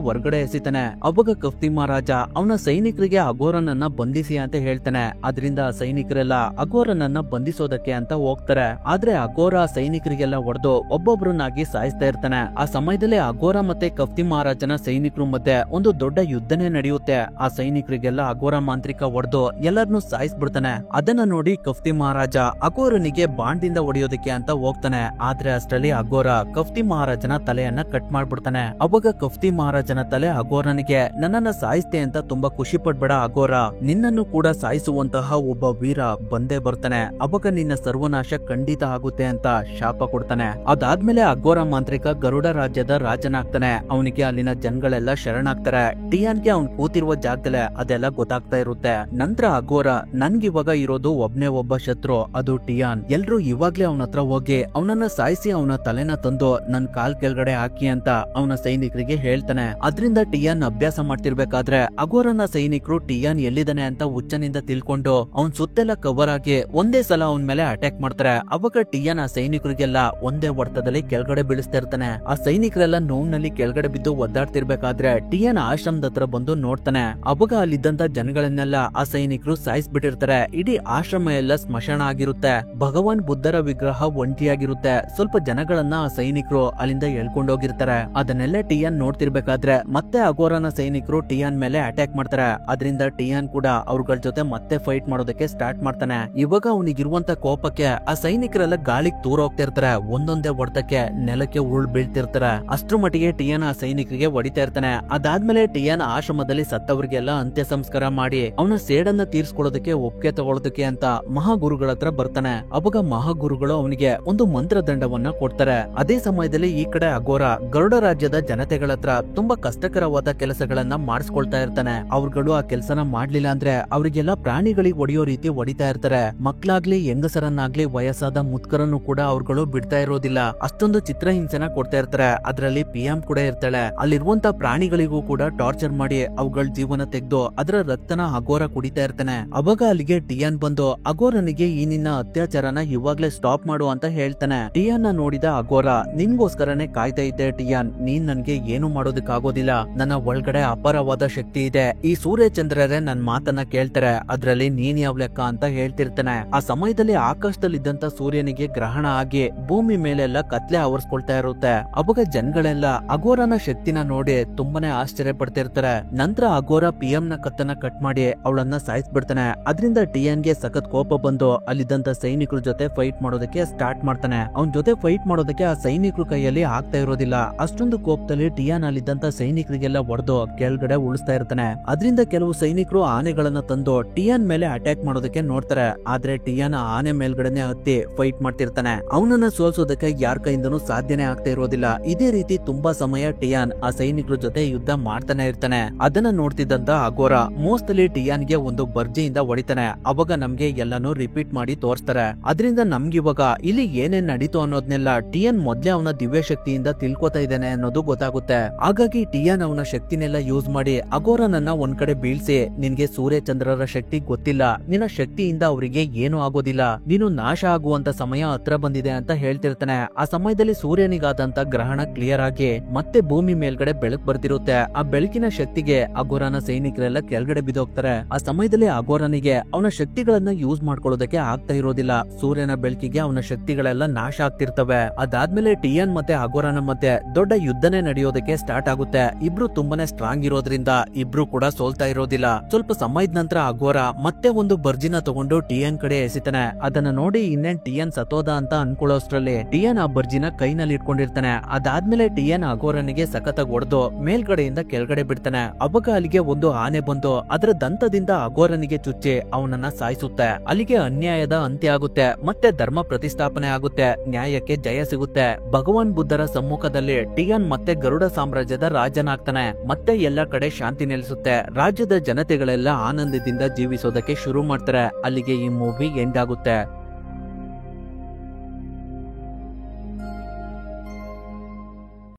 ಹೊರಗಡೆ ಎಸಿತಾನೆ. ಅವಾಗ ಕಫ್ತಿ ಮಹಾರಾಜ ಅವನ ಸೈನಿಕರಿಗೆ ಅಗೋರನನ್ನ ಬಂಧಿಸಿ ಅಂತ ಹೇಳ್ತಾನೆ. ಅದರಿಂದ ಸೈನಿಕರೆಲ್ಲ ಅಗೋರನನ್ನ ಬಂಧಿಸೋದಕ್ಕೆ ಅಂತ ಹೋಗ್ತಾರೆ. ಆದ್ರೆ ಅಗೋರ ಸೈನಿಕರಿಗೆಲ್ಲ ಹೊಡೆದು ಒಬ್ಬೊಬ್ರನ್ನಾಗಿ ಸಾಯಿಸ್ತಾ ಇರ್ತಾನೆ. ಆ ಸಮಯದಲ್ಲಿ ಅಗೋರ ಮತ್ತೆ ಮತ್ತೆ ಕಫ್ತಿ ಮಹಾರಾಜನ ಸೈನಿಕರು ಮಧ್ಯೆ ಒಂದು ದೊಡ್ಡ ಯುದ್ಧನೇ ನಡೆಯುತ್ತೆ. ಆ ಸೈನಿಕರಿಗೆಲ್ಲ ಅಘೋರ ಮಾಂತ್ರಿಕ ಹೊಡೆದು ಎಲ್ಲರನ್ನೂ ಸಾಯಿಸ್ಬಿಡ್ತಾನೆ. ಅದನ್ನ ನೋಡಿ ಕಫ್ತಿ ಮಹಾರಾಜ ಅಘೋರನಿಗೆ ಬಾಂಡ್ದಿಂದ ಹೊಡೆಯೋದಕ್ಕೆ ಅಂತ ಹೋಗ್ತಾನೆ. ಆದ್ರೆ ಅಷ್ಟರಲ್ಲಿ ಅಘೋರ ಕಫ್ತಿ ಮಹಾರಾಜನ ತಲೆಯನ್ನ ಕಟ್ ಮಾಡ್ಬಿಡ್ತಾನೆ. ಅವಾಗ ಕಫ್ತಿ ಮಹಾರಾಜನ ತಲೆ ಅಘೋರನಿಗೆ ನನ್ನನ್ನ ಸಾಯಿಸ್ತೆ ಅಂತ ತುಂಬಾ ಖುಷಿ ಪಡ್ಬೇಡ ಅಘೋರ, ನಿನ್ನನ್ನು ಕೂಡ ಸಾಯಿಸುವಂತಹ ಒಬ್ಬ ವೀರ ಬಂದೇ ಬರ್ತಾನೆ, ಅವಾಗ ನಿನ್ನ ಸರ್ವನಾಶ ಖಂಡಿತ ಆಗುತ್ತೆ ಅಂತ ಶಾಪ ಕೊಡ್ತಾನೆ. ಅದಾದ್ಮೇಲೆ ಅಘೋರ ಮಾಂತ್ರಿಕ ಗರುಡ ರಾಜ್ಯದ ರಾಜನಾಗ್ತಾನೆ. ಅವನಿಗೆ ಅಲ್ಲಿನ ಜನಗಳೆಲ್ಲ ಶರಣಾಗ್ತಾರೆ. ಟಿಯಾನ್ಗೆ ಅವ್ನ್ ಕೂತಿರುವ ಜಾಗದಲ್ಲೇ ಅದೆಲ್ಲ ಗೊತ್ತಾಗ್ತಾ ಇರುತ್ತೆ. ನಂತರ ಅಘೋರ ನನ್ಗಿವಾಗ ಇರೋದು ಒಬ್ನೇ ಒಬ್ಬ ಶತ್ರು, ಅದು ಟಿಯಾನ್. ಎಲ್ರು ಇವಾಗ್ಲೇ ಅವನ ಹತ್ರ ಹೋಗಿ ಅವನನ್ನ ಸಾಯಿಸಿ ಅವನ ತಲೆನ ತಂದು ನನ್ ಕಾಲ್ ಕೆಳಗಡೆ ಹಾಕಿ ಅಂತ ಅವನ ಸೈನಿಕರಿಗೆ ಹೇಳ್ತಾನೆ. ಅದ್ರಿಂದ ಟಿಯಾನ್ ಅಭ್ಯಾಸ ಮಾಡ್ತಿರ್ಬೇಕಾದ್ರೆ ಅಘೋರನ ಸೈನಿಕರು ಟಿಯಾನ್ ಎಲ್ಲಿದ್ದಾನೆ ಅಂತ ಹುಚ್ಚನಿಂದ ತಿಳ್ಕೊಂಡು ಅವನ್ ಸುತ್ತೆಲ್ಲ ಕವರ್ ಆಗಿ ಒಂದೇ ಸಲ ಅವನ್ ಮೇಲೆ ಅಟ್ಯಾಕ್ ಮಾಡ್ತಾರೆ. ಅವಾಗ ಟಿಯಾನ್ ಆ ಸೈನಿಕರಿಗೆಲ್ಲ ಒಂದೇ ಹೊಡೆತದಲ್ಲಿ ಕೆಳಗಡೆ ಬೀಳಿಸ್ತಾ ಇರ್ತಾನೆ. ಆ ಸೈನಿಕರೆಲ್ಲ ನೋವಿನಲ್ಲಿ ಕೆಳಗಡೆ ಬಿದ್ದು ಒದ್ದಾಡ್ತಿರ್ಬೇಕಾದ್ರೆ ಟಿಯಾನ್ ಆಶ್ರಮದ ಹತ್ರ ಬಂದು ನೋಡ್ತಾನೆ. ಅವಾಗ ಅಲ್ಲಿದ್ದಂತ ಜನಗಳನ್ನೆಲ್ಲ ಆ ಸೈನಿಕರು ಸಾಯಿಸ್ಬಿಟ್ಟಿರ್ತಾರೆ. ಇಡೀ ಆಶ್ರಮ ಎಲ್ಲ ಸ್ಮಶಾನ ಆಗಿರುತ್ತೆ. ಭಗವಾನ್ ಬುದ್ಧರ ವಿಗ್ರಹ ಒಂಟಿಯಾಗಿರುತ್ತೆ. ಸ್ವಲ್ಪ ಜನಗಳನ್ನ ಆ ಸೈನಿಕರು ಅಲ್ಲಿಂದ ಎಳ್ಕೊಂಡೋಗಿರ್ತಾರೆ. ಅದನ್ನೆಲ್ಲ ಟಿಯಾನ್ ನೋಡ್ತಿರ್ಬೇಕಾದ್ರೆ ಮತ್ತೆ ಅಘೋರನ ಸೈನಿಕರು ಟಿಯಾನ್ ಮೇಲೆ ಅಟ್ಯಾಕ್ ಮಾಡ್ತಾರೆ. ಅದರಿಂದ ಟಿಯಾನ್ ಕೂಡ ಅವ್ರಗಳ ಜೊತೆ ಮತ್ತೆ ಫೈಟ್ ಮಾಡೋದಕ್ಕೆ ಸ್ಟಾರ್ಟ್ ಮಾಡ್ತಾನೆ. ಇವಾಗ ಅವನಿಗಿರುವಂತ ಕೋಪಕ್ಕೆ ಆ ಸೈನಿಕರೆಲ್ಲ ಗಾಳಿಗೆ ತೂರ ಹೋಗ್ತಾ ಇರ್ತಾರೆ. ಒಂದೊಂದೇ ಹೊಡೆತಕ್ಕೆ ನೆಲಕ್ಕೆ ಉರುಳ್ ಬೀಳ್ತಿರ್ತಾರೆ. ಅಷ್ಟ್ರ ಮಟ್ಟಿಗೆ ಟಿಯಾನ್ ಆ ಸೈನಿಕರಿಗೆ ಹೊಡಿತಾ ಇರ್ತಾನೆ. ಅದಾದ್ಮೇಲೆ ಟಿಯಾನ್ ಆಶ್ರಮದಲ್ಲಿ ಸತ್ತವರಿಗೆಲ್ಲ ಅಂತ್ಯ ಸಂಸ್ಕಾರ ಮಾಡಿ ಅವನ ಸೇಡನ್ನ ತೀರ್ಸ್ಕೊಳ್ಳೋದಕ್ಕೆ ಒಪ್ಪಿಗೆ ತಗೊಳ್ಳೋದಕ್ಕೆ ಅಂತ ಮಹಾಗುರುಗಳ ಹತ್ರ ಬರ್ತಾನೆ. ಅವಾಗ ಮಹಾಗುರುಗಳು ಅವನಿಗೆ ಒಂದು ಮಂತ್ರದಂಡವನ್ನ ಕೊಡ್ತಾರೆ. ಅದೇ ಸಮಯದಲ್ಲಿ ಈ ಕಡೆ ಅಘೋರ ಗರುಡ ರಾಜ್ಯದ ಜನತೆಗಳ ಹತ್ರ ತುಂಬಾ ಕಷ್ಟಕರವಾದ ಕೆಲಸಗಳನ್ನ ಮಾಡಿಸ್ಕೊಳ್ತಾ ಇರ್ತಾನೆ. ಅವ್ರುಗಳು ಆ ಕೆಲಸನ ಮಾಡ್ಲಿಲ್ಲ ಅಂದ್ರೆ ಅವರಿಗೆಲ್ಲ ಪ್ರಾಣಿಗಳಿಗೆ ಹೊಡೆಯೋ ರೀತಿ ಹೊಡಿತಾ ಇರ್ತಾರೆ. ಮಕ್ಳಾಗ್ಲಿ ಹೆಂಗಸರನ್ನಾಗ್ಲಿ ವಯಸ್ಸಾದ ಮುತ್ಕರನ್ನು ಕೂಡ ಅವ್ರುಗಳು ಬಿಡ್ತಾ ಇರೋದಿಲ್ಲ. ಅಷ್ಟೊಂದು ಚಿತ್ರಹಿಂಸೆನ ಕೊಡ್ತಾ ಇರ್ತಾರೆ. ಅದ್ರಲ್ಲಿ ಪಿಎಂ ಕೂಡ ಇರ್ತಾಳೆ. ಅಲ್ಲಿರುವಂತ ಪ್ರಾಣಿಗಳಿಗೂ ಕೂಡ ಟಾರ್ಚರ್ ಮಾಡಿ ಅವುಗಳ ಜೀವನ ತೆಗೆದು ಅದರ ರಕ್ತನ ಅಘೋರ ಕುಡಿತಾ ಇರ್ತಾನೆ. ಅವಾಗ ಅಲ್ಲಿಗೆ ಟಿಯಾನ್ ಬಂದು ಅಘೋರನಿಗೆ ಈ ನಿನ್ನ ಅತ್ಯಾಚಾರನ ಇವಾಗ್ಲೇ ಸ್ಟಾಪ್ ಮಾಡು ಅಂತ ಹೇಳ್ತಾನೆ. ಟಿಯಾನ್ ನೋಡಿದ ಅಘೋರ ನಿನ್ಗೋಸ್ಕರನೇ ಕಾಯ್ತಾ ಇದ್ದೆ ಟಿಯಾನ್, ನೀನ್ ನನ್ಗೆ ಏನು ಮಾಡೋದಕ್ಕಾಗೋದಿಲ್ಲ. ನನ್ನ ಒಳಗಡೆ ಅಪಾರವಾದ ಶಕ್ತಿ ಇದೆ. ಈ ಸೂರ್ಯ ಚಂದ್ರರೇ ನನ್ ಮಾತನ್ನ ಕೇಳ್ತಾರೆ, ಅದ್ರಲ್ಲಿ ನೀನ್ ಯಾವ ಲೆಕ್ಕ ಅಂತ ಹೇಳ್ತಿರ್ತಾನೆ. ಆ ಸಮಯದಲ್ಲಿ ಆಕಾಶದಲ್ಲಿದ್ದಂತ ಸೂರ್ಯನಿಗೆ ಗ್ರಹಣ ಆಗಿ ಭೂಮಿ ಮೇಲೆಲ್ಲ ಕತ್ಲೆ ಆವರಿಸ್ಕೊಳ್ತಾ ಇರುತ್ತೆ. ಅವಾಗ ಜನಗಳೆಲ್ಲ ಅಘೋರನ ಶಕ್ತಿನ ನೋಡಿ ತುಂಬಾನೇ ಆಶ್ಚರ್ಯ ಪಡ್ತಿರ್ತಾರೆ. ನಂತರ ಅಘೋರ ಪಿಎಂ ನ ಕತ್ತನ್ನ ಕಟ್ ಮಾಡಿ ಅವಳನ್ನ ಸಾಯಿಸ್ಬಿಡ್ತಾನೆ. ಅದರಿಂದ ಟಿಯಾನ್ಗೆ ಸಖತ್ ಕೋಪ ಬಂದು ಅಲ್ಲಿದ್ದಂತ ಸೈನಿಕರ ಜೊತೆ ಫೈಟ್ ಮಾಡೋದಕ್ಕೆ ಸ್ಟಾರ್ಟ್ ಮಾಡ್ತಾನೆ. ಅವನ್ ಜೊತೆ ಫೈಟ್ ಮಾಡೋದಕ್ಕೆ ಆ ಸೈನಿಕರ ಕೈಯಲ್ಲಿ ಆಗ್ತಾ ಇರೋದಿಲ್ಲ. ಅಷ್ಟೊಂದು ಕೋಪದಲ್ಲಿ ಟಿಯಾನ್ ಅಲ್ಲಿದ್ದಂತ ಸೈನಿಕರಿಗೆಲ್ಲ ಹೊಡೆದು ಕೆಳಗಡೆ ಉಳಿಸ್ತಾ ಇರ್ತಾನೆ. ಅದರಿಂದ ಕೆಲವು ಸೈನಿಕರು ಆನೆಗಳನ್ನ ತಂದು ಟಿಯಾನ್ ಮೇಲೆ ಅಟ್ಯಾಕ್ ಮಾಡೋದಕ್ಕೆ ನೋಡ್ತಾರೆ. ಆದ್ರೆ ಟಿಯಾನ್ ಆನೆ ಮೇಲ್ಗಡೆನೆ ಹತ್ತಿ ಫೈಟ್ ಮಾಡ್ತಿರ್ತಾನೆ. ಅವನನ್ನ ಸೋಲ್ಸೋದಕ್ಕೆ ಯಾರ ಕೈಯಿಂದನೂ ಸಾಧ್ಯನೇ ಆಗ್ತಾ ಇರೋದಿಲ್ಲ. ಇದೇ ರೀತಿ ತುಂಬಾ ಸಮಯ ಟಿಯಾನ್ ಆ ಸೈನಿಕರ ಜೊತೆ ಯುದ್ಧ ಮಾಡ್ತಾನೆ ಇರ್ತಾನೆ. ಅದನ್ನ ನೋಡ್ತಿದ್ದಂತ ಅಘೋರ ಮೋಸ್ಟ್ಲಿ ಟಿಯಾನ್ಗೆ ಒಂದು ಬರ್ಜಿಯಿಂದ ಹೊಡಿತಾನೆ. ಅವಾಗ ನಮ್ಗೆ ಎಲ್ಲಾನು ರಿಪೀಟ್ ಮಾಡಿ ತೋರಿಸ್ತಾರೆ. ಅದರಿಂದ ನಮ್ಗಿವಾಗ ಇಲ್ಲಿ ಏನೇನ್ ನಡೀತು ಅನ್ನೋದ್ನೆಲ್ಲ ಟಿಯಾನ್ ಮೊದ್ಲೇ ಅವನ ದಿವ್ಯ ಶಕ್ತಿಯಿಂದ ತಿಳ್ಕೊತಾ ಇದ್ದಾನೆ ಅನ್ನೋದು ಗೊತ್ತಾಗುತ್ತೆ. ಹಾಗಾಗಿ ಟಿಯಾನ್ ಅವನ ಶಕ್ತಿನೆಲ್ಲ ಯೂಸ್ ಮಾಡಿ ಅಘೋರನನ್ನ ಒಂದ್ ಕಡೆ ಬೀಳ್ಸಿ, ನಿನ್ಗೆ ಸೂರ್ಯ ಚಂದ್ರರ ಶಕ್ತಿ ಗೊತ್ತಿಲ್ಲ, ನಿನ್ನ ಶಕ್ತಿಯಿಂದ ಅವರಿಗೆ ಏನು ಆಗೋದಿಲ್ಲ, ನೀನು ನಾಶ ಆಗುವಂತ ಸಮಯ ಹತ್ರ ಬಂದಿದೆ ಅಂತ ಹೇಳ್ತಿರ್ತಾನೆ. ಆ ಸಮಯದಲ್ಲಿ ಸೂರ್ಯನಿಗಾದಂತ ಗ್ರಹಣ ಕ್ಲಿಯರ್ ಆಗಿ ಮತ್ತೆ ಭೂಮಿ ಮೇಲ್ಗಡೆ ಬೆಳಕು ಬರ್ತಿರುತ್ತೆ. ಆ ಬೆಳಕಿನ ಶಕ್ತಿಗೆ ಅಘೋರನ ಸೈನಿಕರೆಲ್ಲ ಕೆಳಗಡೆ ಬಿದ್ದೋಗ್ತಾರೆ. ಆ ಸಮಯದಲ್ಲಿ ಅಘೋರನಿಗೆ ಅವನ ಶಕ್ತಿಗಳನ್ನ ಯೂಸ್ ಮಾಡ್ಕೊಳ್ಳೋದಕ್ಕೆ ಆಗ್ತಾ ಇರೋದಿಲ್ಲ. ಸೂರ್ಯನ ಬೆಳಕಿಗೆ ಅವನ ಶಕ್ತಿಗಳೆಲ್ಲ ನಾಶ ಆಗ್ತಿರ್ತವೆ. ಅದಾದ್ಮೇಲೆ ಟಿಯಾನ್ ಮತ್ತೆ ಅಘೋರನ ಮಧ್ಯೆ ದೊಡ್ಡ ಯುದ್ಧನೇ ನಡೆಯೋದಕ್ಕೆ ಸ್ಟಾರ್ಟ್ ಆಗುತ್ತೆ. ಇಬ್ರು ತುಂಬಾನೇ ಸ್ಟ್ರಾಂಗ್ ಇರೋದ್ರಿಂದ ಇಬ್ರು ಕೂಡ ಸೋಲ್ತಾ ಇರೋದಿಲ್ಲ. ಸ್ವಲ್ಪ ಸಮಯದ ನಂತರ ಅಘೋರ ಮತ್ತೆ ಒಂದು ಬರ್ಜಿನ ತಗೊಂಡು ಟಿಯಾನ್ ಕಡೆ ಎಸಿತಾನೆ. ಅದನ್ನ ನೋಡಿ ಇನ್ನೇನ್ ಟಿಯಾನ್ ಸತೋದ ಅಂತ ಅನ್ಕೊಳ್ಳೋಷ್ಟ್ರಲ್ಲಿ ಟಿಯಾನ್ ಆ ಬರ್ಜಿನ ಕೈನಲ್ಲಿ ಇಟ್ಕೊಂಡಿರ್ತಾನೆ. ಅದಾದ್ಮೇಲೆ ಟಿಯಾನ್ ಅಘೋರನಿಗೆ ಸಖತ್ತಾಗಿ ಹೊಡೆದು ಮೇಲ್ಗಡೆಯಿಂದ ಕೆಳಗಡೆ ಬಿಡ್ತಾನೆ. ಅವಾಗ ಅಲ್ಲಿಗೆ ಒಂದು ಆನೆ ಬಂದು ಅದರ ದಂತದಿಂದ ಅಘೋರನಿಗೆ ಚುಚ್ಚಿ ಅವನನ್ನ ಸಾಯಿಸುತ್ತೆ. ಅಲ್ಲಿಗೆ ಅನ್ಯಾಯದ ಅಂತ್ಯ ಆಗುತ್ತೆ. ಮತ್ತೆ ಧರ್ಮ ಪ್ರತಿಷ್ಠಾಪನೆ ಆಗುತ್ತೆ. ನ್ಯಾಯಕ್ಕೆ ಜಯ ಸಿಗುತ್ತೆ. ಭಗವಾನ್ ಬುದ್ಧರ ಸಮ್ಮುಖದಲ್ಲಿ ಟಿಯಾನ್ ಮತ್ತೆ ಗರುಡ ಸಾಮ್ರಾಜ್ಯದ ರಾಜನಾಗ್ತಾನೆ. ಮತ್ತೆ ಎಲ್ಲ ಕಡೆ ಶಾಂತಿ ನೆಲೆಸುತ್ತೆ. ರಾಜ್ಯದ ಜನತೆಗಳೆಲ್ಲ ಆನಂದದಿಂದ ಜೀವಿಸೋದಕ್ಕೆ ಶುರು ಮಾಡ್ತಾರೆ. ಅಲ್ಲಿಗೆ ಈ ಮೂವಿ ಎಂಡ್ ಆಗುತ್ತೆ.